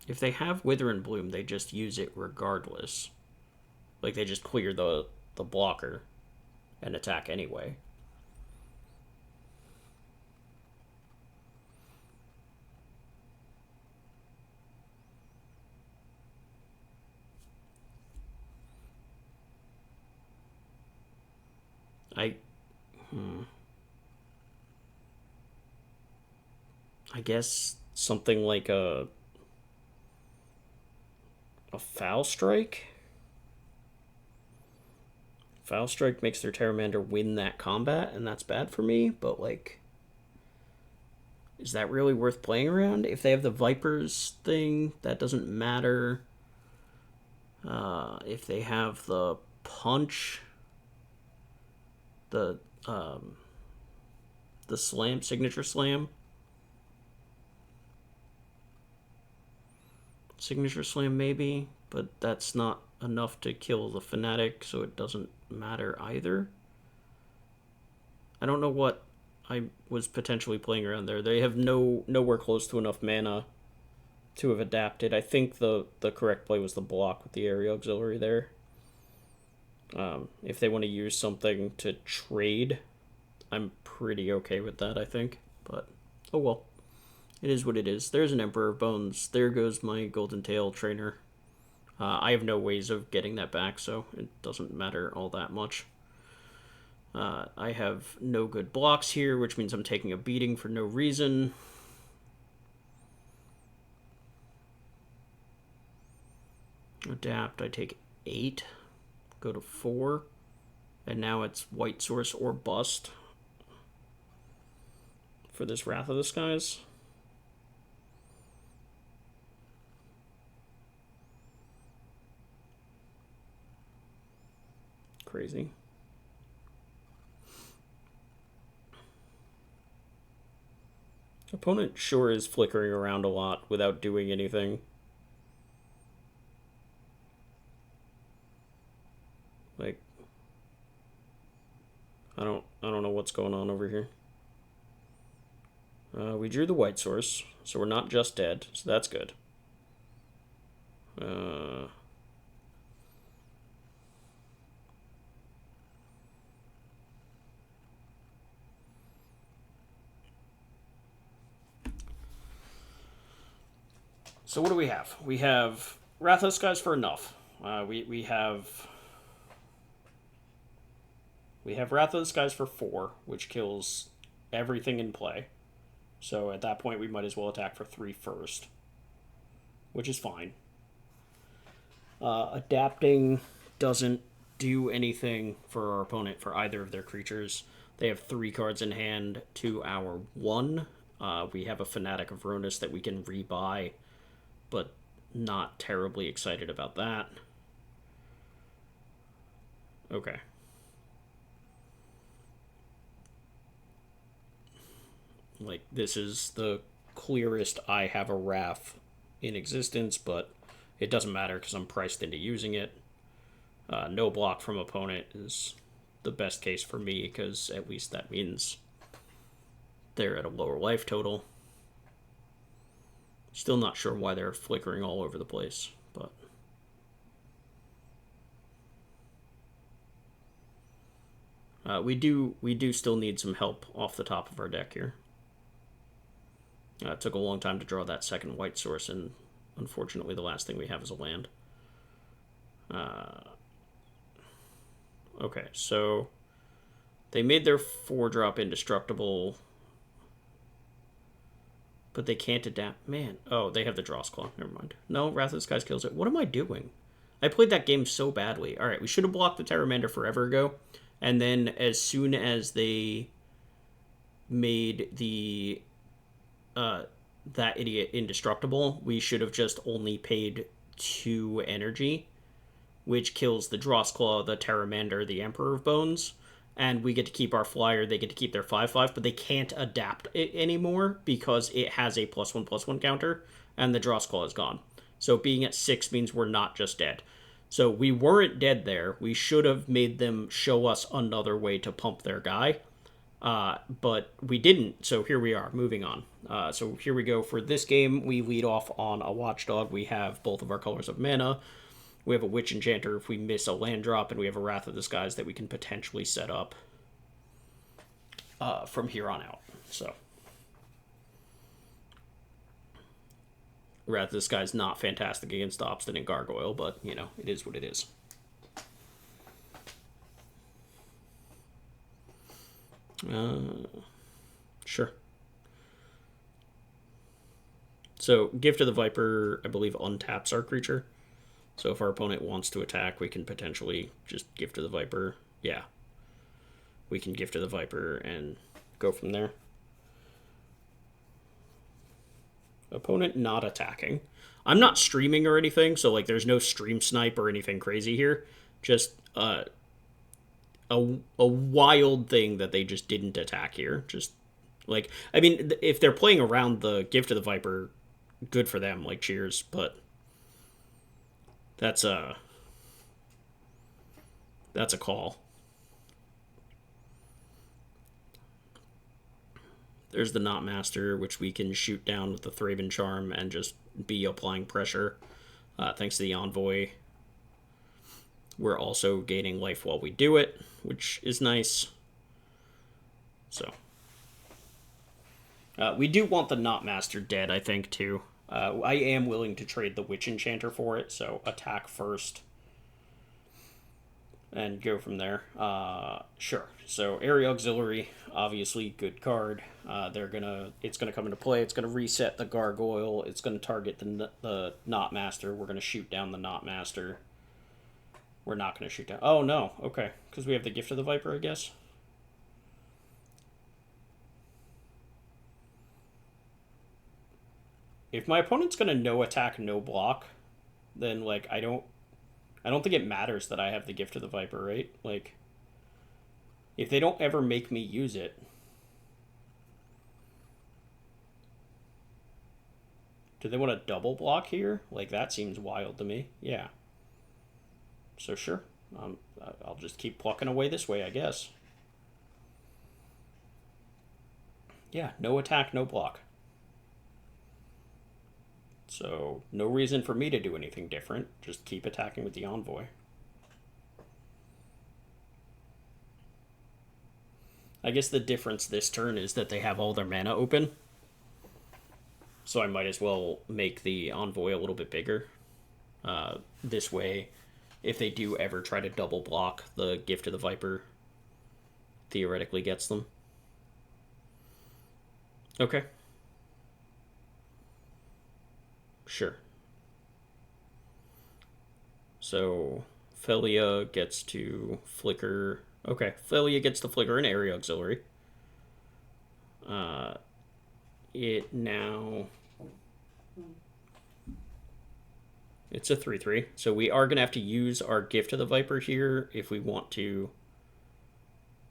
A: If they have Wither and Bloom, they just use it regardless. Like, they just clear the blocker and attack anyway. I guess something like a Foul Strike? Foul Strike makes their Terramander win that combat, and that's bad for me, but, like, is that really worth playing around? If they have the Vipers thing, that doesn't matter. If they have the Punch, the Slam, Signature Slam, maybe, but that's not enough to kill the Fanatic, so it doesn't matter either. I don't know what I was potentially playing around there. They have nowhere close to enough mana to have adapted. I think the correct play was the block with the Area Auxiliary there. If they want to use something to trade, I'm pretty okay with that, I think. But, oh well. It is what it is. There's an Emperor of Bones. There goes my Golden Tail Trainer. I have no ways of getting that back, so it doesn't matter all that much. I have no good blocks here, which means I'm taking a beating for no reason. Adapt, I take 8. Go to 4. And now it's white source or bust for this Wrath of the Skies. Crazy. Opponent sure is flickering around a lot without doing anything. Like, I don't know what's going on over here. We drew the white source, so we're not just dead, so that's good. So what do we have? We have Wrath of the Skies for enough. We have Wrath of the Skies for 4, which kills everything in play. So at that point, we might as well attack for 3 first, which is fine. Adapting doesn't do anything for our opponent for either of their creatures. They have 3 cards in hand to our 1. We have a Fanatic of Ronus that we can rebuy, but not terribly excited about that. Okay. Like, this is the clearest I have a Wrath in existence, but it doesn't matter because I'm priced into using it. No block from opponent is the best case for me because at least that means they're at a lower life total. Still not sure why they're flickering all over the place, but we do still need some help off the top of our deck here. It took a long time to draw that second white source, and unfortunately the last thing we have is a land. Okay, so they made their 4-drop indestructible, but they can't adapt. Man, oh, they have the Dross Claw. Never mind. No, Wrath of the Skies kills it. What am I doing? I played that game so badly. All right, we should have blocked the Terramander forever ago, and then as soon as they made the that idiot indestructible, we should have just only paid 2 energy, which kills the Dross Claw, the Terramander, the Emperor of Bones, and we get to keep our flyer. They get to keep their 5/5, but they can't adapt it anymore because it has a +1/+1 counter, and the Dross Claw is gone. So being at 6 means we're not just dead. So we weren't dead there. We should have made them show us another way to pump their guy. But we didn't, so here we are, moving on. So here we go. For this game, we lead off on a Watchdog. We have both of our colors of mana. We have a Witch Enchanter if we miss a land drop, and we have a Wrath of the Skies that we can potentially set up from here on out. So Wrath of the Skies not fantastic against the Obstinate Gargoyle, but, you know, it is what it is. Sure. So, Gift of the Viper, I believe, untaps our creature. So if our opponent wants to attack, we can potentially just Gift of the Viper. Yeah. We can Gift of the Viper and go from there. Opponent not attacking. I'm not streaming or anything, so like there's no stream snipe or anything crazy here. Just a wild thing that they just didn't attack here. Just like, I mean, if they're playing around the Gift of the Viper, good for them, like cheers, but that's a call. There's the Knot Master, which we can shoot down with the Thraben Charm and just be applying pressure. Thanks to the Envoy, we're also gaining life while we do it, which is nice. So we do want the Knot Master dead, I think, too. I am willing to trade the Witch Enchanter for it, so attack first and go from there. Sure. So Area Auxiliary, obviously good card. It's gonna come into play. It's gonna reset the Gargoyle. It's gonna target the Knot Master. We're gonna shoot down the Knot Master. We're not gonna shoot down. Oh no. Okay, because we have the Gift of the Viper, I guess. If my opponent's gonna no attack, no block, then like I don't think it matters that I have the Gift of the Viper, right? Like, if they don't ever make me use it, do they want to double block here? Like, that seems wild to me. Yeah. So sure, I'll just keep plucking away this way, I guess. Yeah, no attack, no block. So, no reason for me to do anything different. Just keep attacking with the Envoy. I guess the difference this turn is that they have all their mana open. So I might as well make the Envoy a little bit bigger. This way, if they do ever try to double block, the Gift of the Viper theoretically gets them. Okay. Sure. So Felia gets to flicker. Okay, Felia gets to flicker an area auxiliary. It now. It's a 3/3. So we are going to have to use our Gift of the Viper here if we want to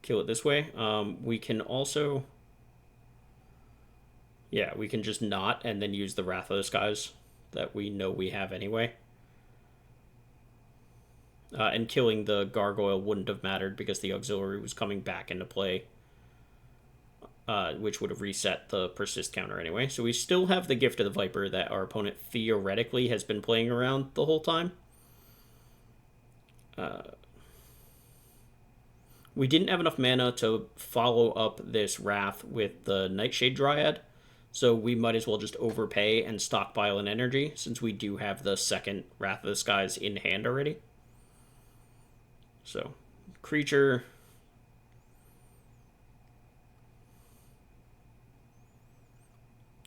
A: kill it this way. We can also. Yeah, we can just not and then use the Wrath of the Skies that we know we have anyway. And killing the gargoyle wouldn't have mattered because the auxiliary was coming back into play, which would have reset the persist counter anyway. So we still have the Gift of the Viper that our opponent theoretically has been playing around the whole time. We didn't have enough mana to follow up this Wrath with the Nightshade Dryad, so we might as well just overpay and stockpile an energy since we do have the second Wrath of the Skies in hand already. So, creature.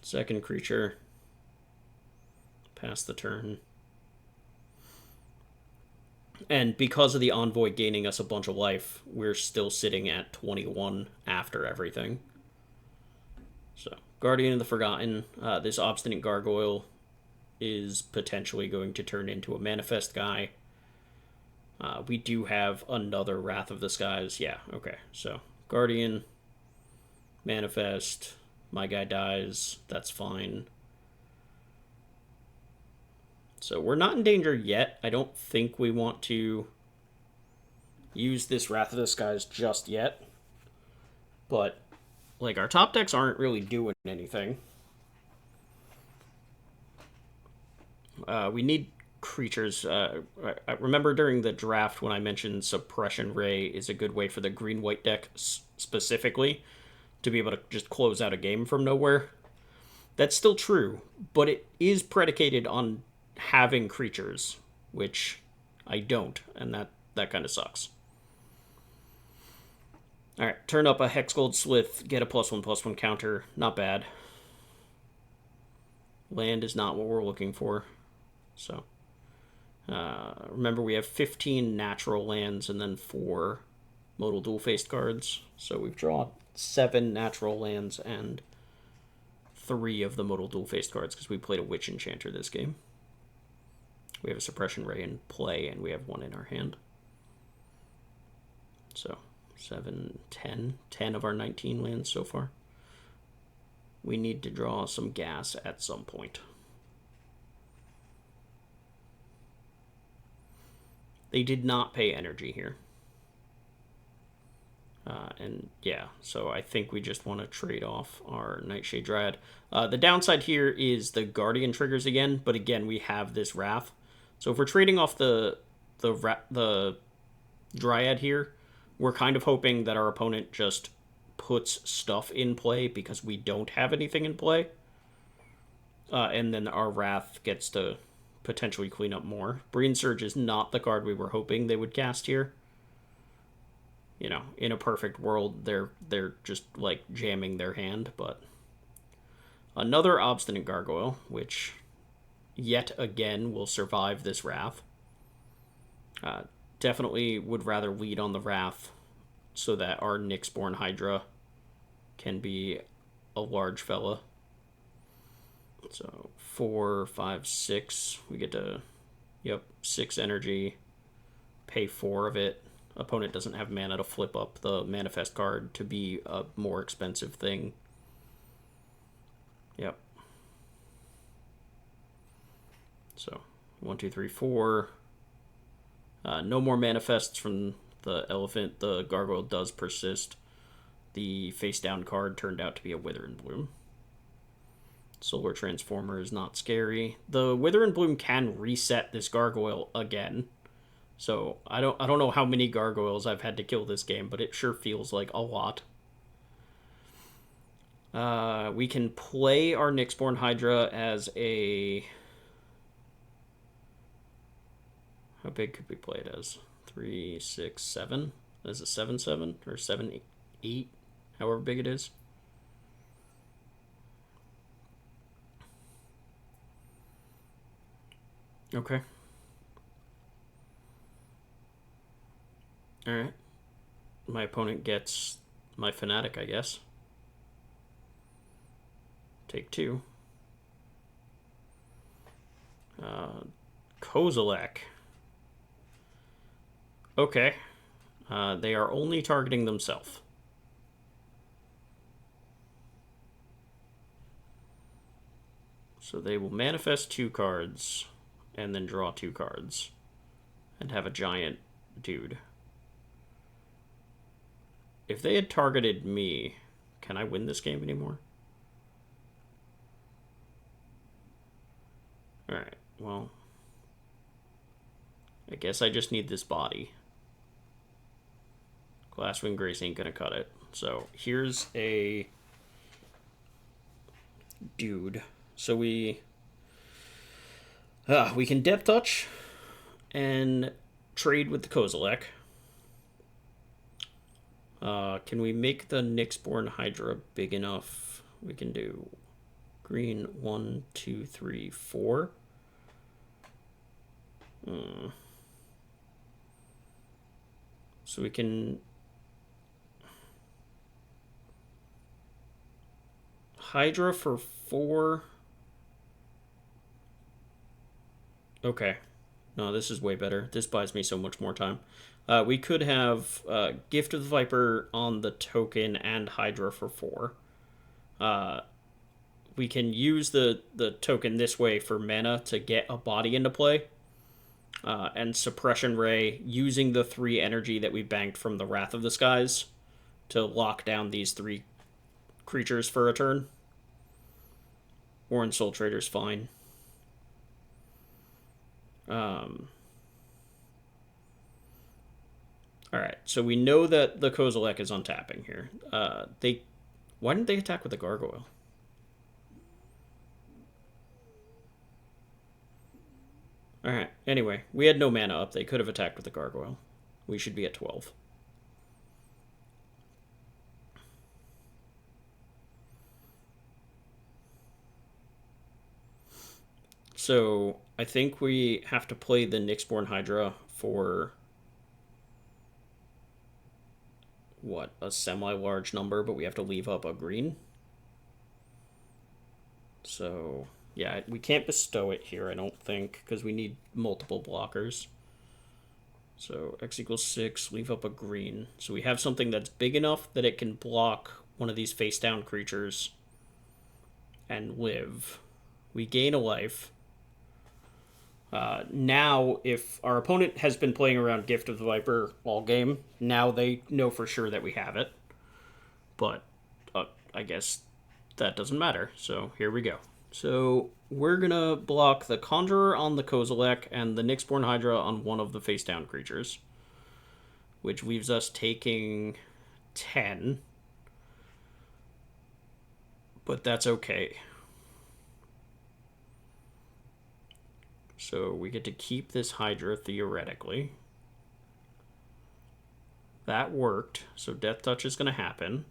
A: Second creature. Pass the turn. And because of the Envoy gaining us a bunch of life, we're still sitting at 21 after everything. So, Guardian of the Forgotten. This Obstinate Gargoyle is potentially going to turn into a Manifest guy. We do have another Wrath of the Skies. Yeah, okay. So, Guardian, Manifest, my guy dies. That's fine. So, we're not in danger yet. I don't think we want to use this Wrath of the Skies just yet. But, like, our top decks aren't really doing anything. We need creatures. I remember during the draft when I mentioned Suppression Ray is a good way for the green-white deck specifically to be able to just close out a game from nowhere. That's still true, but it is predicated on having creatures, which I don't, and that kind of sucks. Alright, turn up a Hexgold Slith, get a +1/+1 counter. Not bad. Land is not what we're looking for. So, remember we have 15 natural lands and then 4 modal dual-faced cards. So we've drawn 7 natural lands and 3 of the modal dual-faced cards because we played a Witch Enchanter this game. We have a Suppression Ray in play and we have 1 in our hand. So, 7, 10. 10 of our 19 lands so far. We need to draw some gas at some point. They did not pay energy here. And yeah, so I think we just want to trade off our Nightshade Dryad. The downside here is the Guardian triggers again, but again, we have this Wrath. So if we're trading off the Dryad here, we're kind of hoping that our opponent just puts stuff in play because we don't have anything in play. And then our Wrath gets to potentially clean up more. Breen Surge is not the card we were hoping they would cast here. You know, in a perfect world, they're just like jamming their hand, but another Obstinate Gargoyle, which yet again will survive this Wrath. Definitely would rather lead on the Wrath so that our Nyxborn Hydra can be a large fella. So 4, 5, 6. We get to, 6 energy, pay 4 of it. Opponent doesn't have mana to flip up the Manifest card to be a more expensive thing. Yep. So 1, 2, 3, 4. No more Manifests from the Elephant. The Gargoyle does persist. The face down card turned out to be a Wither and Bloom. Solar Transformer is not scary. The Wither and Bloom can reset this Gargoyle again. So I don't know how many gargoyles I've had to kill this game, but it sure feels like a lot. We can play our Nyxborn Hydra as a... How big could we play it as? 3, 6, 7? As a 7/7 or 7/8, however big it is. Okay. Alright. My opponent gets my Fanatic, I guess. Take 2. Kozilek. Okay. They are only targeting themselves. So they will manifest 2 cards and then draw 2 cards and have a giant dude. If they had targeted me, can I win this game anymore? Alright, well, I guess I just need this body. Glasswing Grace ain't gonna cut it. So here's a dude. So we can Depth Touch and trade with the Kozilek. Can we make the Nyxborn Hydra big enough? We can do green 1, 2, 3, 4. So we can Hydra for 4. Okay. No, this is way better. This buys me so much more time. We could have Gift of the Viper on the token and Hydra for 4. We can use the token this way for mana to get a body into play. And Suppression Ray using the 3 energy that we banked from the Wrath of the Skies to lock down these 3 creatures for a turn. Warren Soul Trader's fine. Alright, so we know that the Kozilek is untapping here. Why didn't they attack with the Gargoyle? Alright, anyway, we had no mana up. They could have attacked with the Gargoyle. We should be at 12. So, I think we have to play the Nyxborn Hydra for... what, a semi-large number, but we have to leave up a green. So, yeah, we can't bestow it here, I don't think, because we need multiple blockers. So, X equals 6, leave up a green. So we have something that's big enough that it can block one of these face-down creatures and live. We gain a life. Now, if our opponent has been playing around Gift of the Viper all game, now they know for sure that we have it. But I guess that doesn't matter. So here we go. So we're going to block the Conjurer on the Kozilek and the Nyxborn Hydra on one of the face-down creatures, which leaves us taking 10. But that's okay. So we get to keep this Hydra, theoretically. That worked, so Death Touch is going to happen.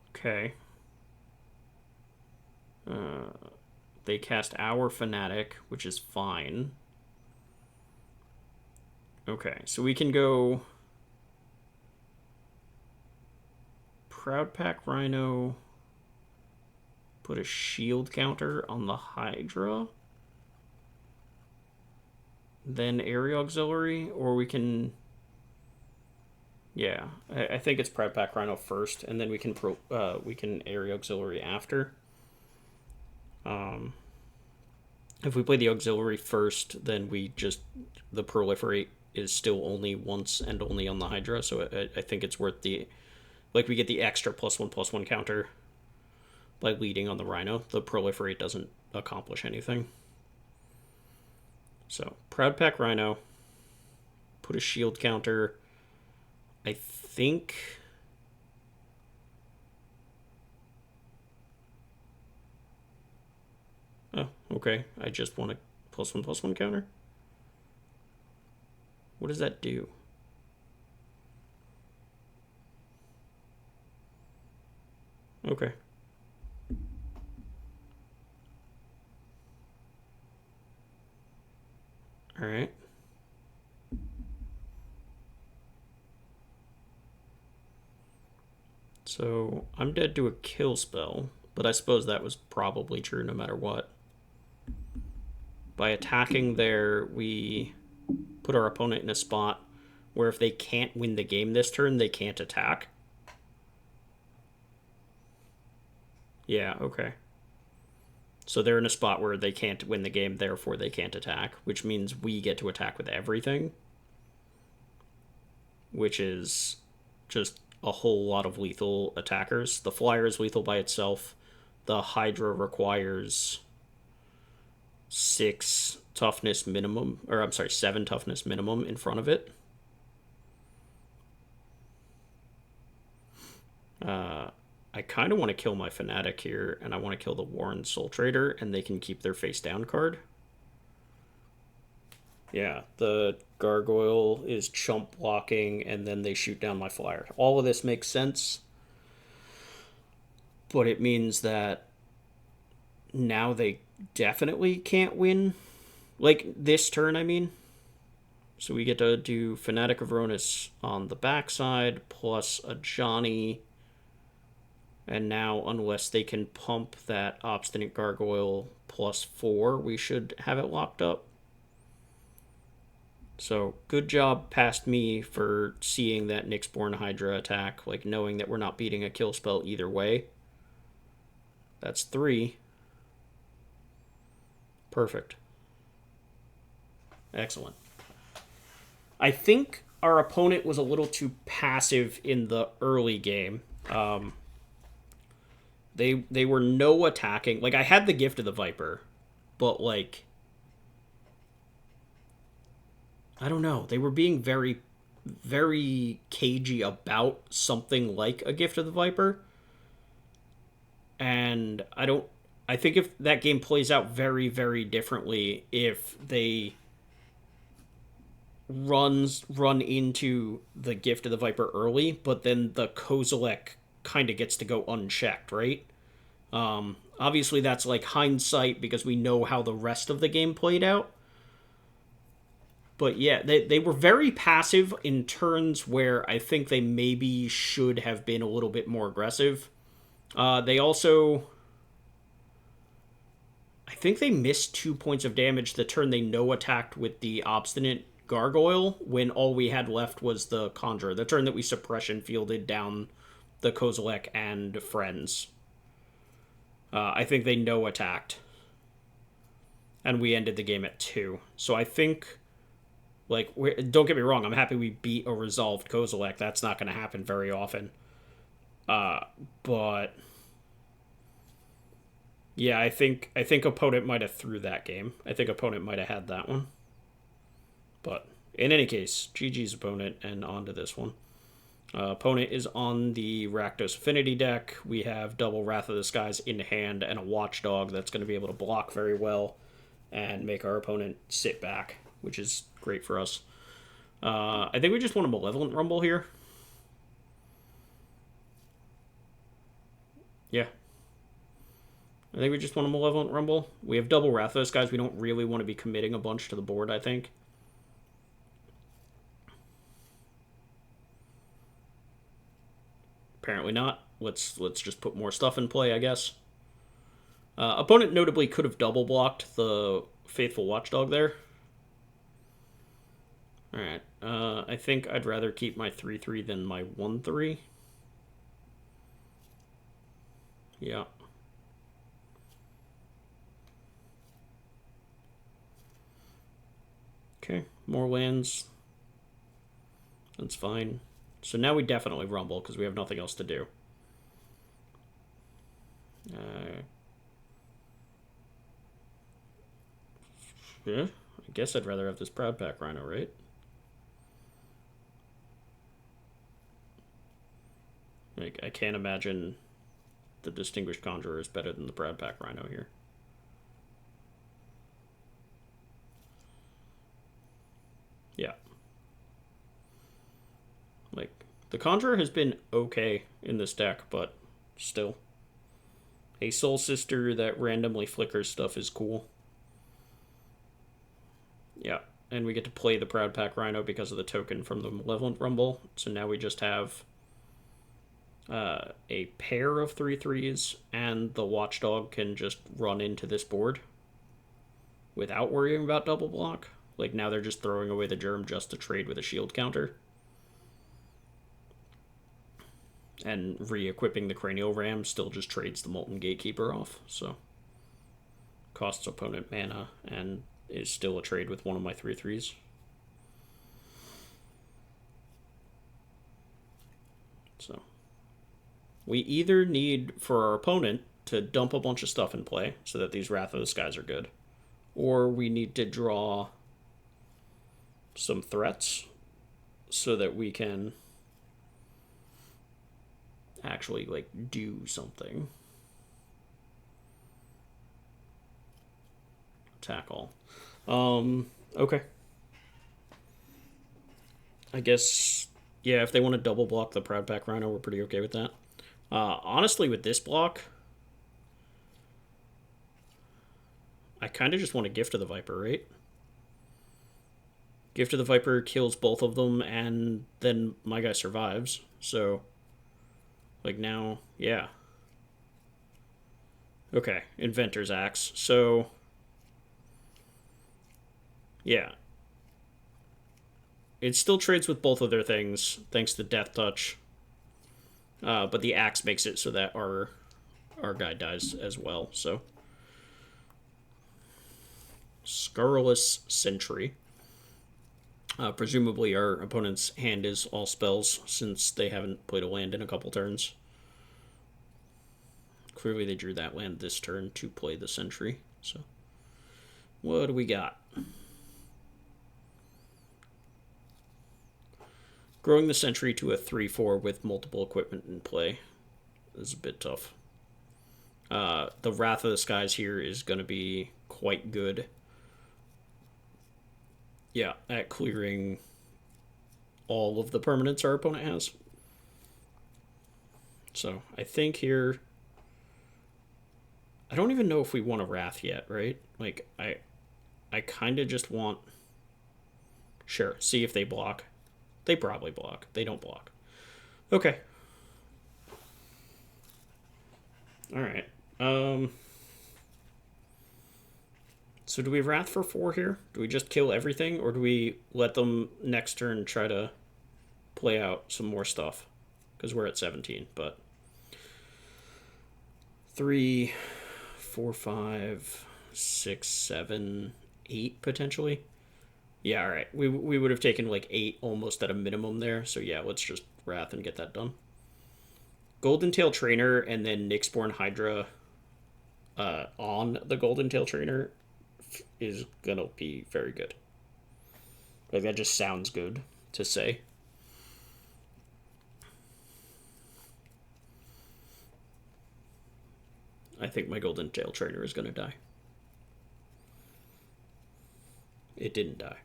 A: Okay. They cast our Fanatic, which is fine. Okay, so we can go... Proud Pack Rhino... Put a shield counter on the Hydra. Then Area Auxiliary, or we can... Yeah, I think it's Proud Pack Rhino first, and then we can Area Auxiliary after. If we play the Auxiliary first, then we just... The Proliferate is still only once and only on the Hydra, so I think it's worth the... Like, we get the extra +1/+1 counter by leading on the Rhino. The Proliferate doesn't accomplish anything. So, Proud Pack Rhino. Put a shield counter. I think... Oh, okay. I just want a +1/+1 counter. What does that do? Okay. Alright. So, I'm dead to a kill spell, but I suppose that was probably true no matter what. By attacking there, we put our opponent in a spot where if they can't win the game this turn, they can't attack. Yeah, okay. So they're in a spot where they can't win the game, therefore they can't attack, which means we get to attack with everything, which is just a whole lot of lethal attackers. The Flyer is lethal by itself. The Hydra requires 6 toughness minimum, or I'm sorry, 7 toughness minimum in front of it. I kind of want to kill my Fanatic here, and I want to kill the Warren Soul Trader, and they can keep their face down card. Yeah, the Gargoyle is chump blocking, and then they shoot down my Flyer. All of this makes sense, but it means that now they definitely can't win. Like, this turn, I mean. So we get to do Fanatic of Ronus on the backside, plus a Johnny. And now, unless they can pump that Obstinate Gargoyle +4, we should have it locked up. So, good job past me for seeing that Nyxborn Hydra attack, like knowing that we're not beating a kill spell either way. That's 3. Perfect. Excellent. I think our opponent was a little too passive in the early game. They were no attacking. Like, I had the Gift of the Viper, but, like, I don't know. They were being very, very cagey about something like a Gift of the Viper. And I think if that game plays out very, very differently if they run into the Gift of the Viper early, but then the Kozilek kind of gets to go unchecked, right? Obviously, that's like hindsight because we know how the rest of the game played out. But yeah, they were very passive in turns where I think they maybe should have been a little bit more aggressive. They also... I think they missed 2 points of damage the turn they no-attacked with the Obstinate Gargoyle when all we had left was the Conjurer. The turn that we suppression fielded down the Kozilek and friends. I think they no-attacked. And we ended the game at 2. So I think... Like, don't get me wrong, I'm happy we beat a resolved Kozilek. That's not going to happen very often. But... Yeah, I think opponent might have threw that game. I think opponent might have had that one. But in any case, GG's opponent, and on to this one. Opponent is on the Rakdos Affinity deck. We have double Wrath of the Skies in hand and a Watchdog that's going to be able to block very well and make our opponent sit back, which is great for us. I think we just want a Malevolent Rumble here. Yeah. I think we just want a Malevolent Rumble. We have double Wrath of those guys. We don't really want to be committing a bunch to the board, I think. Apparently not. Let's just put more stuff in play, I guess. Opponent notably could have double blocked the Faithful Watchdog there. Alright. I think I'd rather keep my 3/3 than my 1/3. Yeah. Okay, more lands. That's fine. So now we definitely rumble because we have nothing else to do. Yeah, I guess I'd rather have this Proud Pack Rhino, right? Like, I can't imagine the Distinguished Conjurer is better than the Proud Pack Rhino here. Yeah. Like, the Conjurer has been okay in this deck, but still. A Soul Sister that randomly flickers stuff is cool. Yeah, and we get to play the Proud Pack Rhino because of the token from the Malevolent Rumble. So now we just have a pair of 3/3s, and the Watchdog can just run into this board without worrying about double block. Like, now they're just throwing away the Germ just to trade with a shield counter. And re-equipping the Cranial Ram still just trades the Molten Gatekeeper off, so costs opponent mana and is still a trade with one of my 3/3s. So we either need for our opponent to dump a bunch of stuff in play so that these Wrath of the Skies are good, or we need to draw some threats so that we can actually, like, do something. Tackle. Okay. I guess, yeah, if they want to double block the Proud Pack Rhino, we're pretty okay with that. Honestly, with this block, I kind of just want to Gift of the Viper, right? Gift of the Viper kills both of them, and then my guy survives. So, like, now, yeah. Okay, Inventor's Axe. So, yeah. It still trades with both of their things, thanks to Death Touch. But the Axe makes it so that our guy dies as well, so. Scurrilous Sentry. Presumably our opponent's hand is all spells, since they haven't played a land in a couple turns. Clearly they drew that land this turn to play the Sentry, so. What do we got? Growing the Sentry to a 3/4 with multiple equipment in play is a bit tough. The Wrath of the Skies here is going to be quite good. Yeah, at clearing all of the permanents our opponent has. So I think here, I don't even know if we want a Wrath yet, right? Like, I kind of just want, sure, see if they block. They probably block. They don't block. Okay. All right. So do we Wrath for 4 here? Do we just kill everything, or do we let them next turn try to play out some more stuff? Because we're at 17, but 3, 4, 5, 6, 7, 8 potentially. Yeah, all right. We would have taken like 8 almost at a minimum there. So yeah, let's just Wrath and get that done. Golden Tail Trainer and then Nyxborn Hydra on the Golden Tail Trainer is gonna be very good. Like, that just sounds good to say. I think my Golden Tail Trainer is gonna die. It didn't die.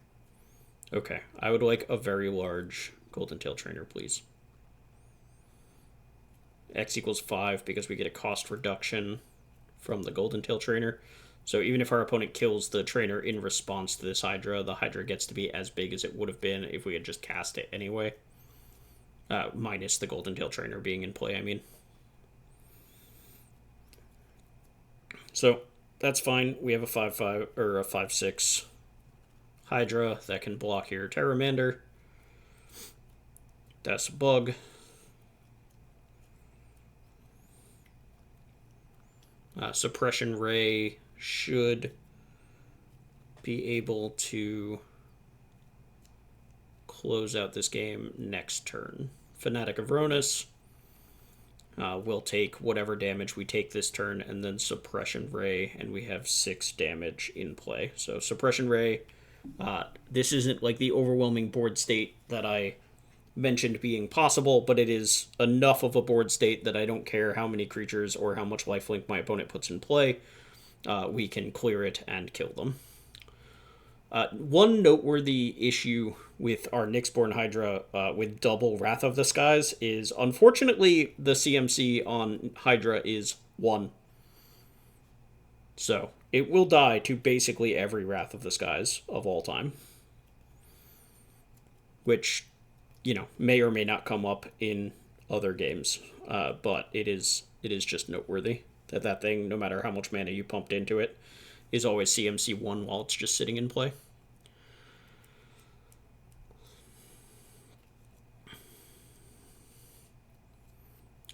A: Okay, I would like a very large Golden Tail Trainer, please. X equals 5 because we get a cost reduction from the Golden Tail Trainer. So even if our opponent kills the trainer in response to this Hydra, the Hydra gets to be as big as it would have been if we had just cast it anyway. Minus the Golden Tail Trainer being in play, I mean. So that's fine. We have a 5/5 or a 5/6 Hydra that can block here. Terramander. That's a bug. Suppression Ray should be able to close out this game next turn. Fanatic of Ronus will take whatever damage we take this turn, and then Suppression Ray, and we have 6 damage in play. So Suppression Ray, this isn't like the overwhelming board state that I mentioned being possible, but it is enough of a board state that I don't care how many creatures or how much lifelink my opponent puts in play. We can clear it and kill them. One noteworthy issue with our Nyxborn Hydra with double Wrath of the Skies is, unfortunately, the CMC on Hydra is 1. So, it will die to basically every Wrath of the Skies of all time. Which, may or may not come up in other games. But it is just noteworthy that thing, no matter how much mana you pumped into it, is always CMC 1 while it's just sitting in play.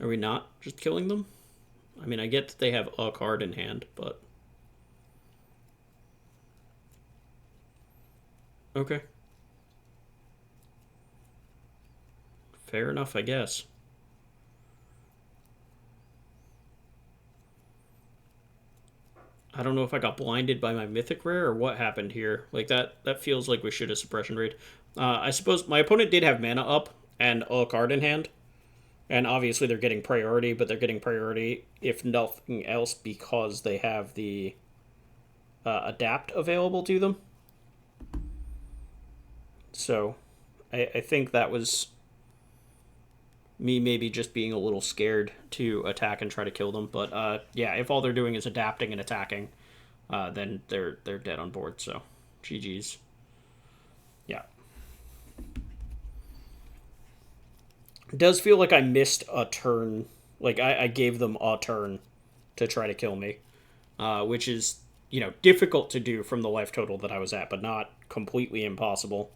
A: Are we not just killing them? I mean, I get that they have a card in hand, but... Okay. Fair enough, I guess. I don't know if I got blinded by my Mythic rare or what happened here. Like, that feels like we should have suppression raid. I suppose my opponent did have mana up and a card in hand. And obviously they're getting priority, but they're getting priority, if nothing else, because they have the adapt available to them. So, I think that was me maybe just being a little scared to attack and try to kill them. But yeah, if all they're doing is adapting and attacking, then they're dead on board. So, GG's. Yeah. It does feel like I missed a turn. Like, I gave them a turn to try to kill me, which is, difficult to do from the life total that I was at, but not completely impossible.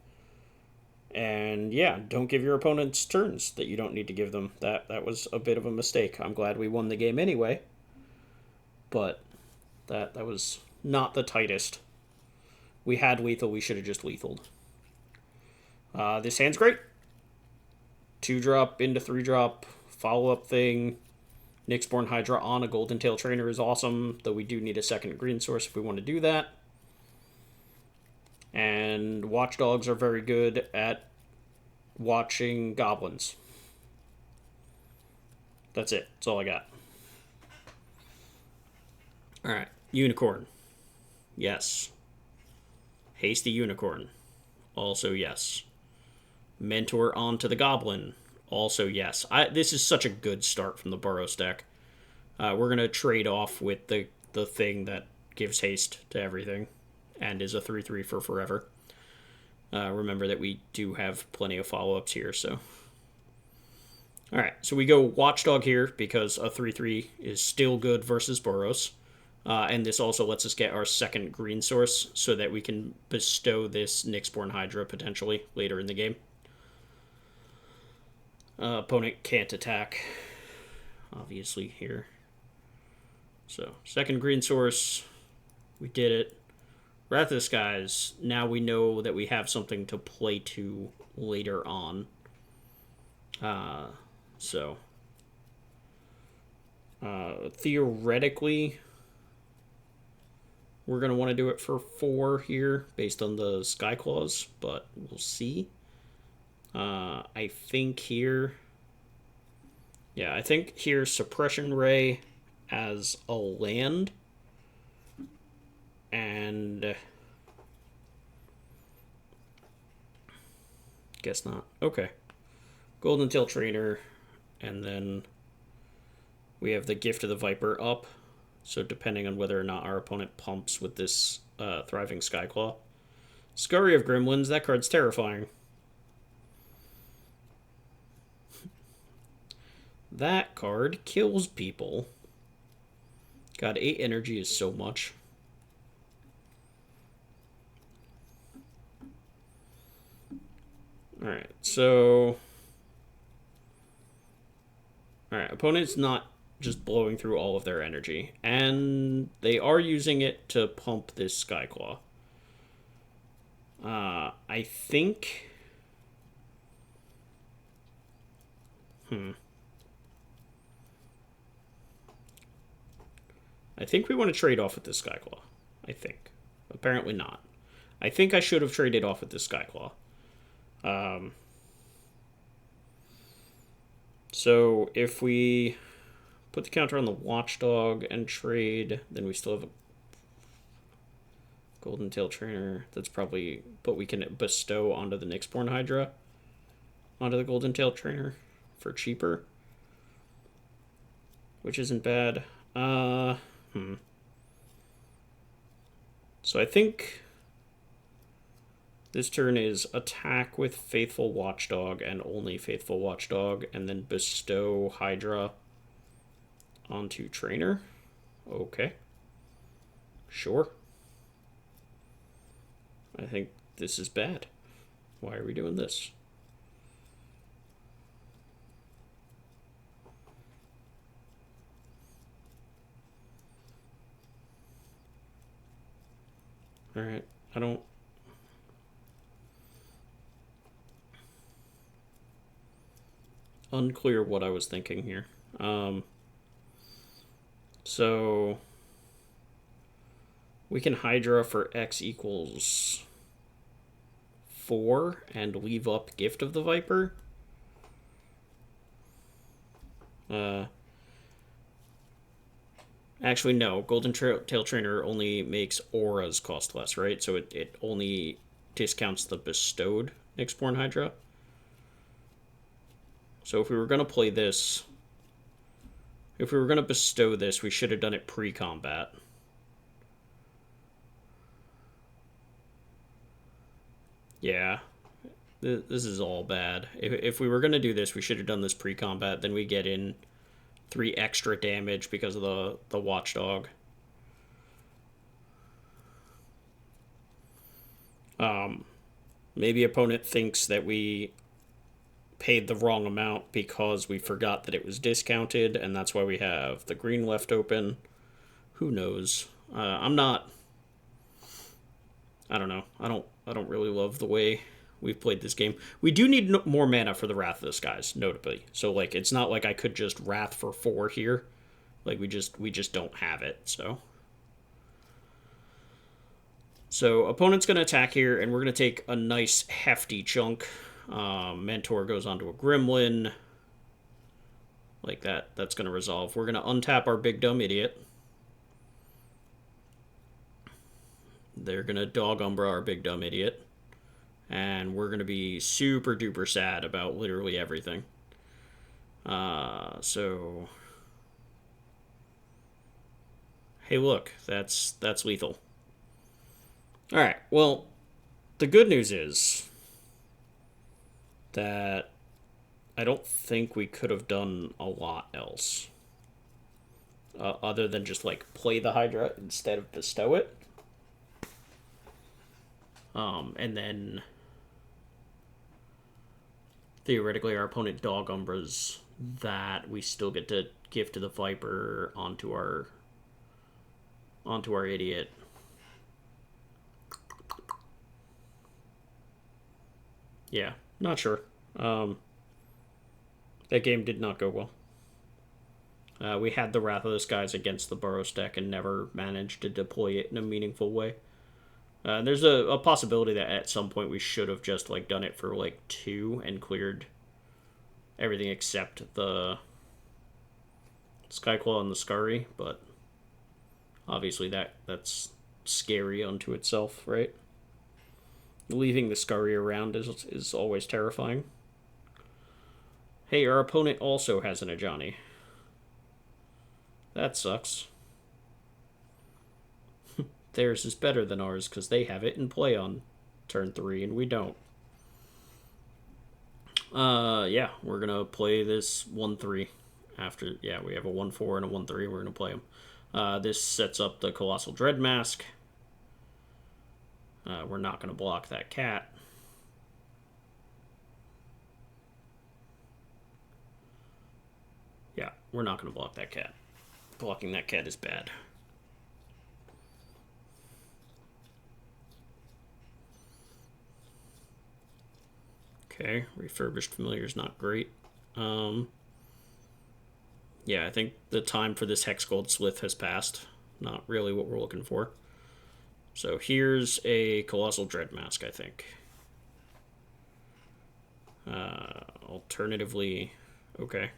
A: And yeah, don't give your opponents turns that you don't need to give them. That was a bit of a mistake. I'm glad we won the game anyway, but that was not the tightest. We had lethal, we should have just lethaled. This hand's great. 2-drop into 3-drop, follow-up thing. Nyxborn Hydra on a Golden Tail Trainer is awesome, though we do need a second green source if we want to do that. And Watchdogs are very good at watching goblins. That's it. That's all I got. Alright. Unicorn. Yes. Hasty Unicorn. Also yes. Mentor onto the Goblin. Also yes. This is such a good start from the Burrows deck. We're going to trade off with the thing that gives haste to everything and is a 3/3 for forever. Remember that we do have plenty of follow-ups here, so... Alright, so we go Watchdog here because a 3/3 is still good versus Burrows. And this also lets us get our second green source so that we can bestow this Nyxborn Hydra potentially later in the game. Opponent can't attack, obviously, here. So, second green source. We did it. Wrath of the Skies. Now we know that we have something to play to later on. Theoretically, we're going to want to do it for 4 here based on the Sky Claws, but we'll see. I think here... Yeah, I think here Suppression Ray as a land. And... Guess not. Okay. Golden Tail Trainer. And then we have the Gift of the Viper up. So depending on whether or not our opponent pumps with this Thriving Skyclaw. Scurry of Gremlins, that card's terrifying. That card kills people. God, 8 energy is so much. Alright, so... Alright, opponent's not just blowing through all of their energy. And they are using it to pump this Skyclaw. I think... I think we want to trade off with this Skyclaw. I think. Apparently not. I think I should have traded off with this Skyclaw. So if we put the counter on the Watchdog and trade, then we still have a Golden Tail Trainer. That's probably... But we can bestow onto the Nyxborn Hydra, onto the Golden Tail Trainer for cheaper, which isn't bad. So I think this turn is attack with Faithful Watchdog and only Faithful Watchdog, and then bestow Hydra onto Trainer. Okay. Sure. I think this is bad. Why are we doing this? Alright, I don't... Unclear what I was thinking here. So... we can Hydra for X equals 4 and leave up Gift of the Viper. Actually, no. Golden Tail Trainer only makes auras cost less, right? So it only discounts the bestowed Nyxborn Hydra. So if we were going to play this... If we were going to bestow this, we should have done it pre-combat. Yeah. This is all bad. If we were going to do this, we should have done this pre-combat. Then we get in 3 extra damage because of the Watchdog. Maybe opponent thinks that we paid the wrong amount because we forgot that it was discounted, and that's why we have the green left open. Who knows? I'm not... I don't know. I don't really love the way we've played this game. We do need more mana for the Wrath of the Skies, notably. So, like, it's not like I could just Wrath for 4 here. Like, we just don't have it, so... So, opponent's going to attack here, and we're going to take a nice, hefty chunk. Mentor goes onto a Gremlin. Like that. That's going to resolve. We're going to untap our Big Dumb Idiot. They're going to Dog Umbra our Big Dumb Idiot. And we're going to be super duper sad about literally everything. So... Hey, look. That's lethal. Alright, well, the good news is that I don't think we could have done a lot else. Other than just, like, play the Hydra instead of bestow it. And then... theoretically, our opponent Dog Umbras that. We still get to Gift to the Viper onto our idiot. Yeah, not sure. That game did not go well. We had the Wrath of the Skies against the Burrows deck and never managed to deploy it in a meaningful way. There's a possibility that at some point we should have just like done it for like 2 and cleared everything except the Skyclaw and the Scurry, but obviously that's scary unto itself, right? Leaving the Scurry around is always terrifying. Hey, our opponent also has an Ajani. That sucks. Theirs is better than ours because they have it in play on turn 3 and we don't. Yeah, we're going to play this 1-3 after. Yeah, we have a 1-4 and a 1-3. We're going to play them. This sets up the Colossal Dread Mask. We're not going to block that cat. Yeah, we're not going to block that cat. Blocking that cat is bad. Okay, Refurbished Familiar is not great. Yeah, I think the time for this Hexgold Slith has passed. Not really what we're looking for. So here's a Colossal Dread Mask, I think. Alternatively, okay.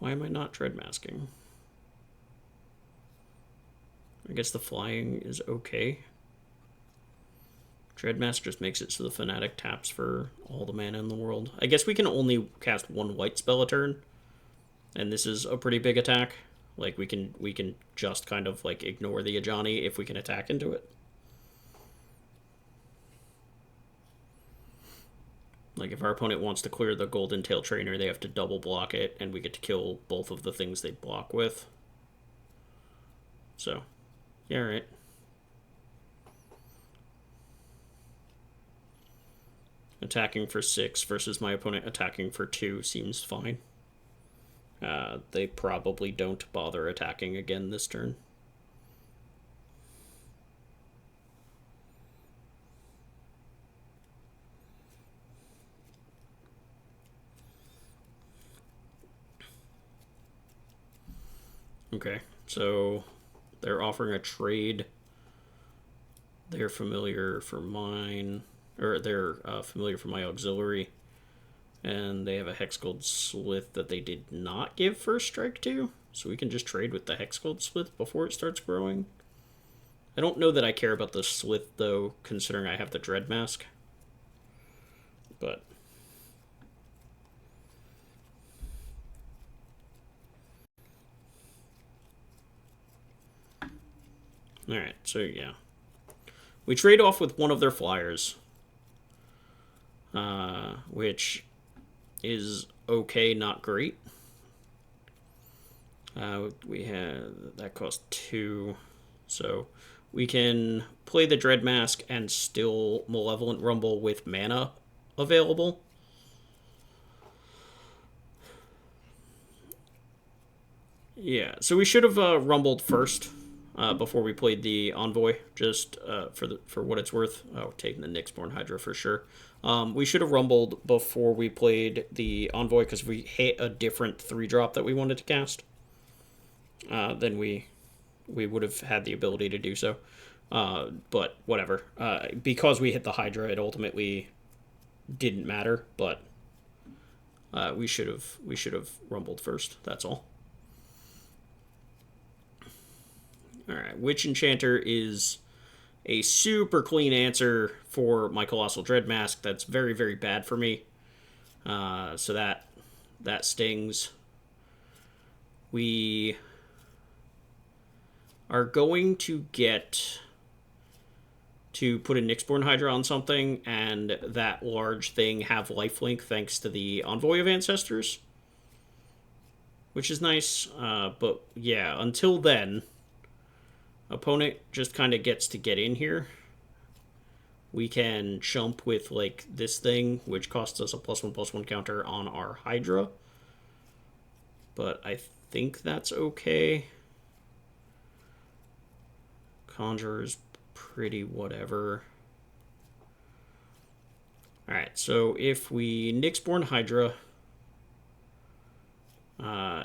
A: Why am I not dread masking? I guess the flying is okay. Dreadmask just makes it so the Fanatic taps for all the mana in the world. I guess we can only cast one white spell a turn, and this is a pretty big attack. Like, we can just kind of, like, ignore the Ajani if we can attack into it. Like, if our opponent wants to clear the Golden Tail Trainer, they have to double block it, and we get to kill both of the things they block with. So, yeah, right. Attacking for 6 versus my opponent attacking for 2 seems fine. They probably don't bother attacking again this turn. Okay, so they're offering a trade. They're familiar for mine, or they're familiar for my auxiliary. And they have a Hexgold Slith that they did not give first strike to, so we can just trade with the Hexgold Slith before it starts growing. I don't know that I care about the Slith, though, considering I have the Dread Mask. But alright, so yeah. We trade off with one of their flyers, which is okay, not great. We have that cost 2, so we can play the Dread Mask and still Malevolent Rumble with mana available. Yeah, so we should have rumbled first before we played the Envoy, just for what it's worth. Oh, taking the Nyxborn Hydra for sure. We should have rumbled before we played the Envoy because we hit a different 3-drop that we wanted to cast. Then we would have had the ability to do so. But whatever. Because we hit the Hydra, it ultimately didn't matter. But we should have rumbled first. That's all. All right, Witch Enchanter is a super clean answer for my Colossal Dread Mask. That's very, very bad for me. So that stings. We are going to get to put a Nyxborn Hydra on something and that large thing have lifelink thanks to the Envoy of Ancestors, which is nice. But yeah, until then, opponent just kind of gets to get in here. We can chump with like this thing, which costs us a +1/+1 counter on our Hydra. But I think that's okay. Conjurer's pretty whatever. Alright, so if we Nyxborn Hydra,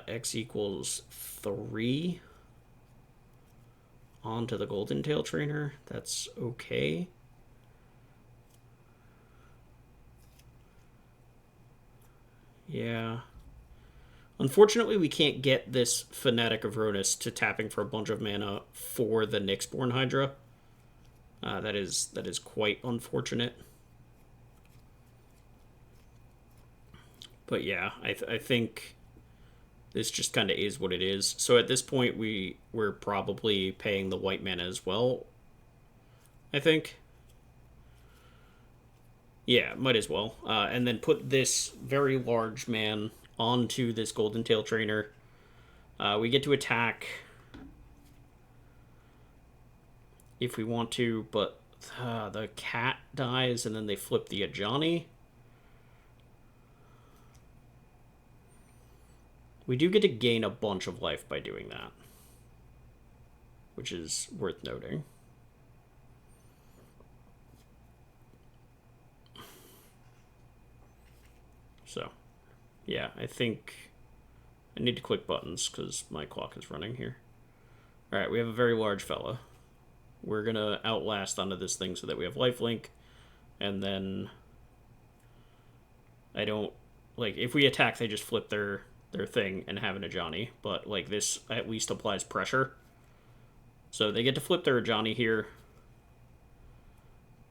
A: X equals 3 onto the Golden Tail Trainer, that's okay. Yeah. Unfortunately, we can't get this Fanatic of Ronus to tapping for a bunch of mana for the Nyxborn Hydra. That is quite unfortunate. But yeah, I think this just kind of is what it is. So at this point, we're probably paying the white mana as well, I think. Yeah, might as well. And then put this very large man onto this Golden Tail Trainer. We get to attack if we want to, but the cat dies and then they flip the Ajani. We do get to gain a bunch of life by doing that, which is worth noting. So, yeah, I think I need to click buttons because my clock is running here. Alright, we have a very large fella. We're going to outlast onto this thing so that we have lifelink. And then I don't... Like, if we attack, they just flip their their thing and have an Ajani, but like this at least applies pressure. So they get to flip their Ajani here,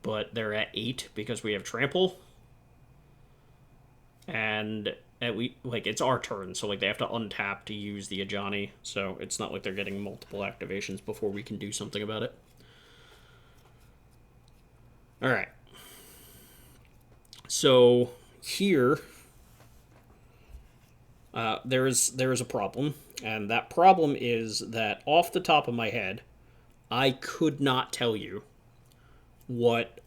A: but they're at 8 because we have trample. And it's our turn, so like they have to untap to use the Ajani, so it's not like they're getting multiple activations before we can do something about it. Alright. So here there is a problem, and that problem is that off the top of my head, I could not tell you what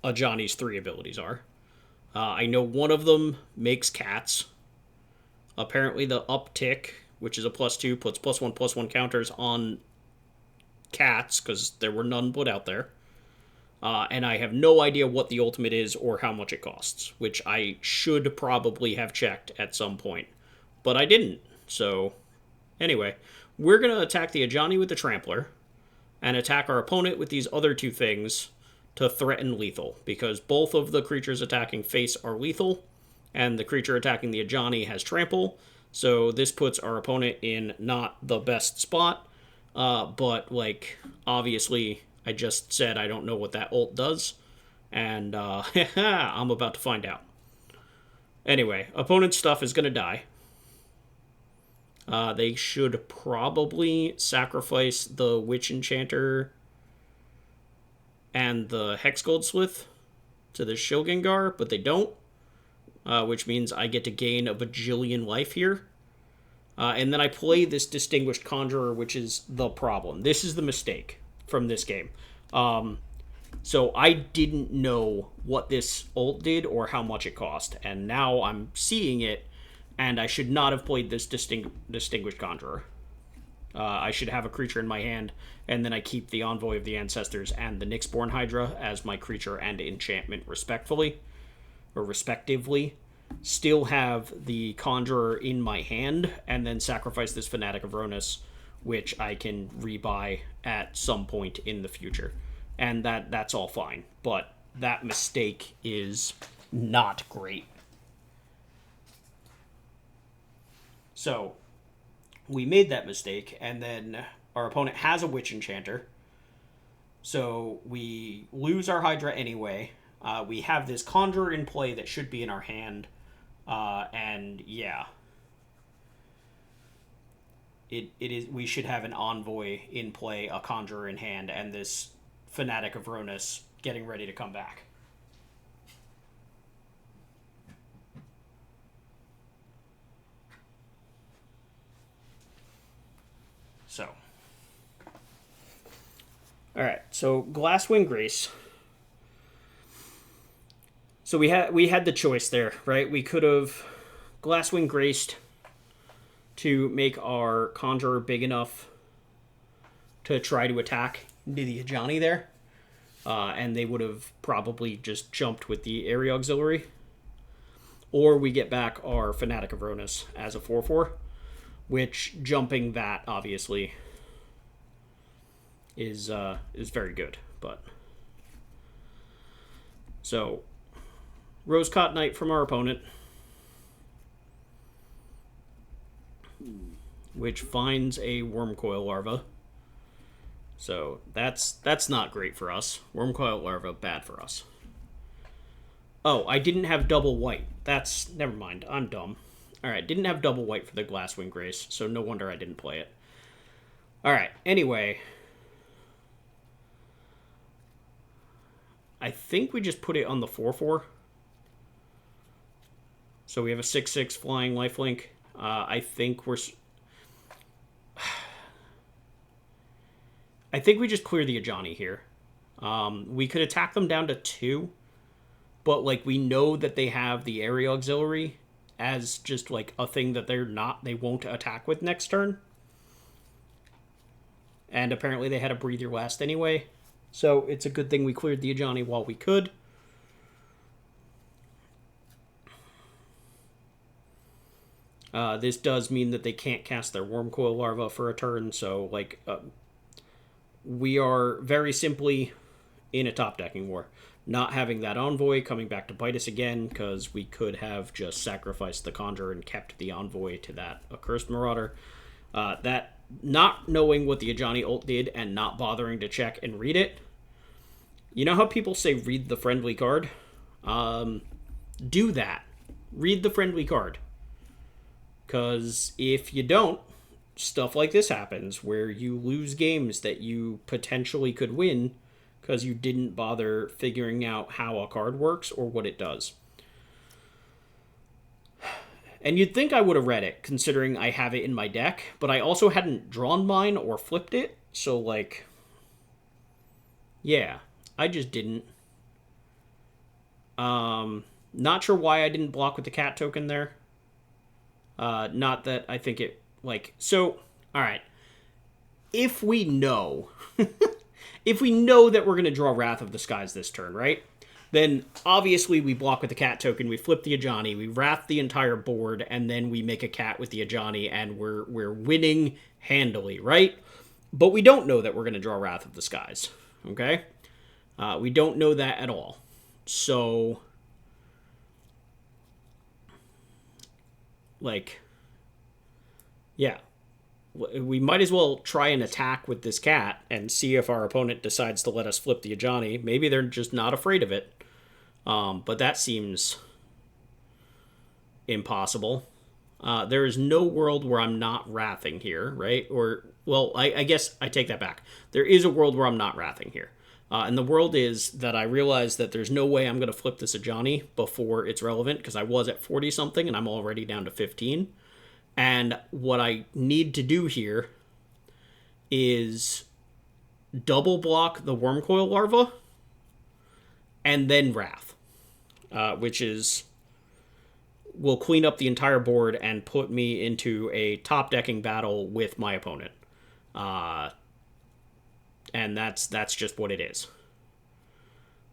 A: Ajani's 3 abilities are. I know one of them makes cats. Apparently the uptick, which is a +2, puts +1/+1 counters on cats, because there were none put out there. And I have no idea what the ultimate is or how much it costs, which I should probably have checked at some point. But I didn't. So, anyway, we're going to attack the Ajani with the Trampler, and attack our opponent with these other 2 things to threaten lethal, because both of the creatures attacking face are lethal, and the creature attacking the Ajani has trample, so this puts our opponent in not the best spot, but, like, obviously, I just said I don't know what that ult does, and, I'm about to find out. Anyway, opponent's stuff is gonna die. They should probably sacrifice the Witch Enchanter and the Hex Goldsmith to the Shilgengar, but they don't, which means I get to gain a bajillion life here. And then I play this Distinguished Conjurer, which is the problem. This is the mistake from this game. So I didn't know what this ult did or how much it cost, and now I'm seeing it, and I should not have played this Distinguished Conjurer. I should have a creature in my hand, and then I keep the Envoy of the Ancestors and the Nyxborn Hydra as my creature and enchantment respectively. Still have the Conjurer in my hand, and then sacrifice this Fanatic of Ronus, which I can rebuy at some point in the future. And that's all fine, but that mistake is not great. So, we made that mistake, and then our opponent has a Witch Enchanter, so we lose our Hydra anyway. We have this Conjurer in play that should be in our hand, and yeah. It is. We should have an Envoy in play, a Conjurer in hand, and this Fanatic of Ronus getting ready to come back. So, alright, so Glasswing Grace. So we had the choice there, right? We could have Glasswing Graced to make our Conjurer big enough to try to attack into the Ajani there. And they would have probably just jumped with the Area Auxiliary. Or we get back our Fanatic of Ronus as a 4/4. Which, jumping that, obviously, is very good. But so, Rosecott Knight from our opponent, which finds a Wormcoil Larva. So that's not great for us. Wormcoil Larva, bad for us. Oh, I didn't have double white. Never mind. I'm dumb. Alright, didn't have double white for the Glasswing Grace, so no wonder I didn't play it. Alright, anyway. I think we just put it on the 4/4. So we have a 6/6 flying lifelink. I think we just clear the Ajani here. We could attack them down to 2, but like we know that they have the Area Auxiliary as just like a thing that they won't attack with next turn. And apparently they had a Breathe Your Last anyway. So it's a good thing we cleared the Ajani while we could. This does mean that they can't cast their Wormcoil Larva for a turn, so like we are very simply in a top decking war. not having that Envoy coming back to bite us again, because we could have just sacrificed the Conjurer and kept the Envoy to that Accursed Marauder. That not knowing what the Ajani ult did and not bothering to check and read it. You know how people say read the friendly card? Do that. Read the friendly card. Because if you don't, stuff like this happens, where you lose games that you potentially could win because you didn't bother figuring out how a card works or what it does. And you'd think I would have read it, considering I have it in my deck, but I also hadn't drawn mine or flipped it, so, like, yeah, I just didn't. Not sure why I didn't block with the cat token there. Not that I think it, like, so, alright. If we know, if we know that we're going to draw Wrath of the Skies this turn, right? Then, obviously, we block with the cat token, we flip the Ajani, we Wrath the entire board, and then we make a cat with the Ajani, and we're winning handily, right? But we don't know that we're going to draw Wrath of the Skies, okay? We don't know that at all. So, like, yeah. We might as well try an attack with this cat and see if our opponent decides to let us flip the Ajani. Maybe they're just not afraid of it. But that seems impossible. There is no world where I'm not wrathing here, right? Or, well, I guess I take that back. There is a world where I'm not wrathing here. And the world is that I realize that there's no way I'm going to flip this Ajani before it's relevant, because I was at 40-something and I'm already down to 15. And what I need to do here is double block the Wormcoil Larva and then Wrath, which is will clean up the entire board and put me into a top-decking battle with my opponent. And that's just what it is.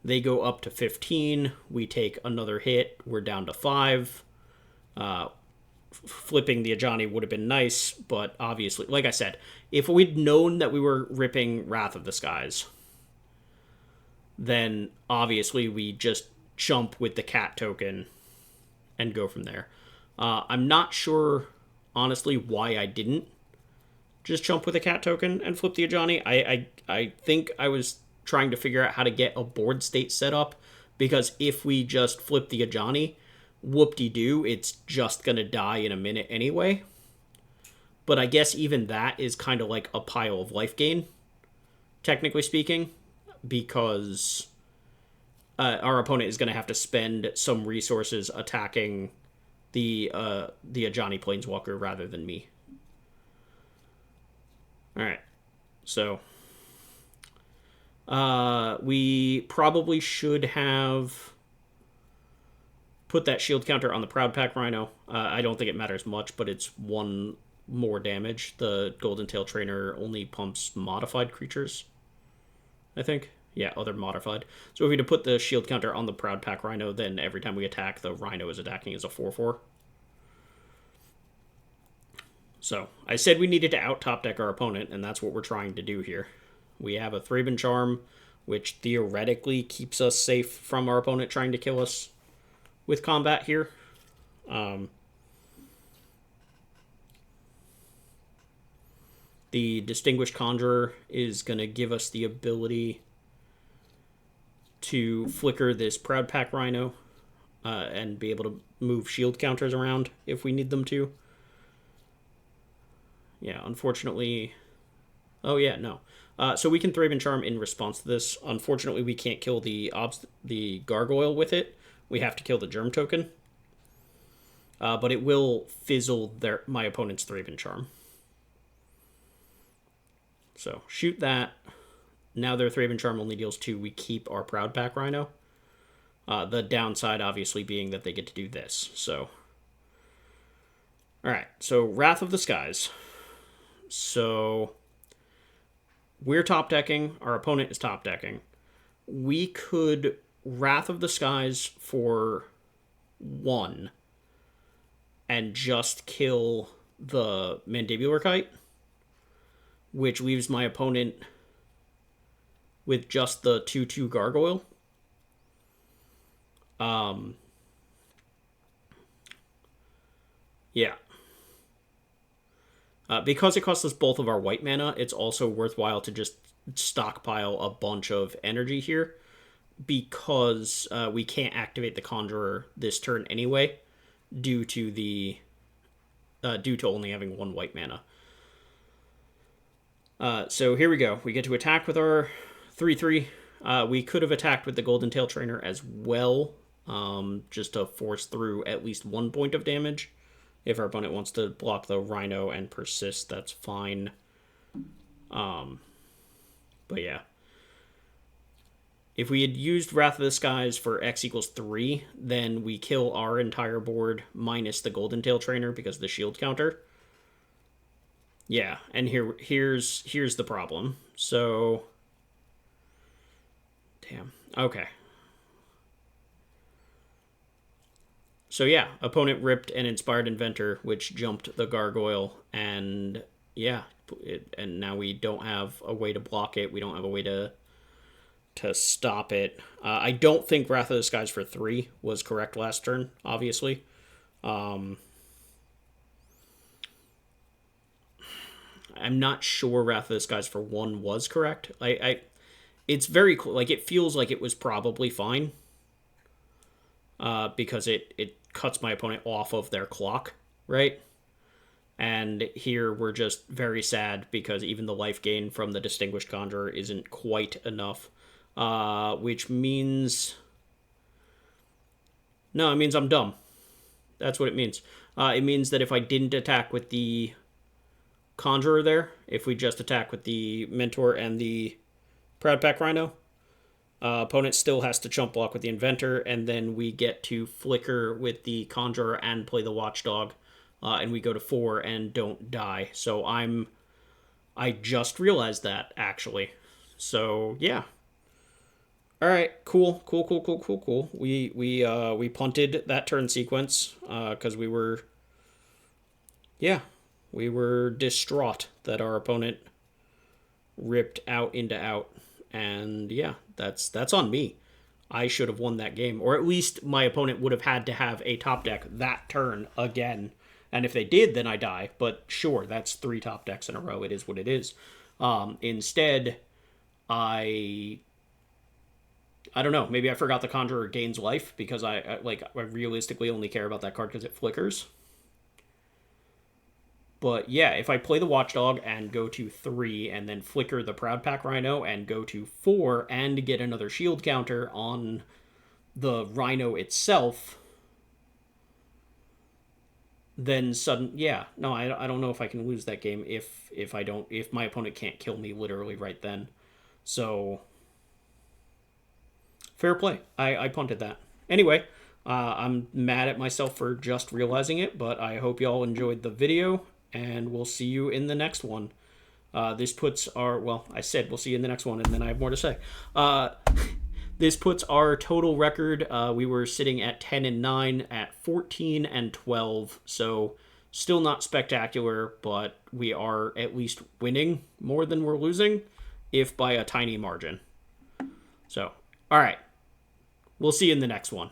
A: They go up to 15. We take another hit. We're down to 5. Flipping the Ajani would have been nice, but obviously, like I said, if we'd known that we were ripping Wrath of the Skies, then obviously we just jump with the cat token and go from there. I'm not sure, honestly, why I didn't just jump with a cat token and flip the Ajani. I think I was trying to figure out how to get a board state set up, because if we just flip the Ajani, whoop-de-doo, it's just gonna die in a minute anyway. But I guess even that is kind of like a pile of life gain, technically speaking, because our opponent is going to have to spend some resources attacking the Ajani Planeswalker rather than me. Alright, so we probably should have put that shield counter on the Proud Pack Rhino. I don't think it matters much, but it's 1 more damage. The Golden Tail Trainer only pumps modified creatures, I think. Yeah, other modified. So if we to put the shield counter on the Proud Pack Rhino, then every time we attack, the Rhino is attacking as a 4/4. So, I said we needed to out-top deck our opponent, and that's what we're trying to do here. We have a Thraben Charm, which theoretically keeps us safe from our opponent trying to kill us with combat here. The Distinguished Conjurer is going to give us the ability to flicker this Proud Pack Rhino and be able to move shield counters around if we need them to. Yeah, unfortunately... Oh, yeah, no. So we can Thraben Charm in response to this. Unfortunately, we can't kill the Gargoyle with it. We have to kill the Germ token. But it will fizzle my opponent's Thraben Charm. So, shoot that. Now their Thraben Charm only deals 2. We keep our Proud Pack Rhino. The downside, obviously, being that they get to do this. So, alright. So, Wrath of the Skies. So, we're top-decking. Our opponent is top-decking. We could Wrath of the Skies for 1 and just kill the Mandibular Kite, which leaves my opponent with just the 2/2 Gargoyle. Yeah. Because it costs us both of our white mana, it's also worthwhile to just stockpile a bunch of energy here because we can't activate the Conjurer this turn anyway due to the due to only having one white mana. So here we go. We get to attack with our 3/3. We could have attacked with the Golden Tail Trainer as well, just to force through at least 1 point of damage. If our opponent wants to block the Rhino and persist, that's fine. But yeah. If we had used Wrath of the Skies for X equals 3, then we kill our entire board minus the Golden Tail Trainer because of the shield counter. Yeah, and here's the problem. So, damn. Okay. So yeah, opponent ripped an Inspired Inventor, which jumped the Gargoyle, and yeah, and now we don't have a way to block it. We don't have a way to stop it. I don't think Wrath of the Skies for 3 was correct last turn, obviously. I'm not sure Wrath of the Skies for 1 was correct. It's very like it feels like it was probably fine. Because it cuts my opponent off of their clock, right? And here we're just very sad because even the life gain from the Distinguished Conjurer isn't quite enough. Which means... No, it means I'm dumb. That's what it means. It means that if I didn't attack with the Conjurer there, if we just attack with the Mentor and the Proud Pack Rhino, opponent still has to chump block with the Inventor, and then we get to flicker with the Conjurer and play the Watchdog, and we go to 4 and don't die. So I just realized that, actually. So, yeah. Alright, cool. We punted that turn sequence, because we were distraught that our opponent ripped out into out. And yeah, that's on me. I should have won that game. Or at least my opponent would have had to have a top deck that turn again. And if they did, then I die. But sure, that's 3 top decks in a row. It is what it is. Instead, I don't know. Maybe I forgot the Conjurer gains life because I realistically only care about that card because it flickers. But yeah, if I play the Watchdog and go to 3 and then flicker the Proud Pack Rhino and go to 4 and get another shield counter on the Rhino itself, then I don't know if I can lose that game if my opponent can't kill me literally right then. So fair play. I punted that. Anyway, I'm mad at myself for just realizing it, but I hope y'all enjoyed the video, and we'll see you in the next one. This puts our... Well, I said we'll see you in the next one, and then I have more to say. This puts our total record. We were sitting at 10-9 at 14-12, so still not spectacular, but we are at least winning more than we're losing, if by a tiny margin. So, all right. We'll see you in the next one.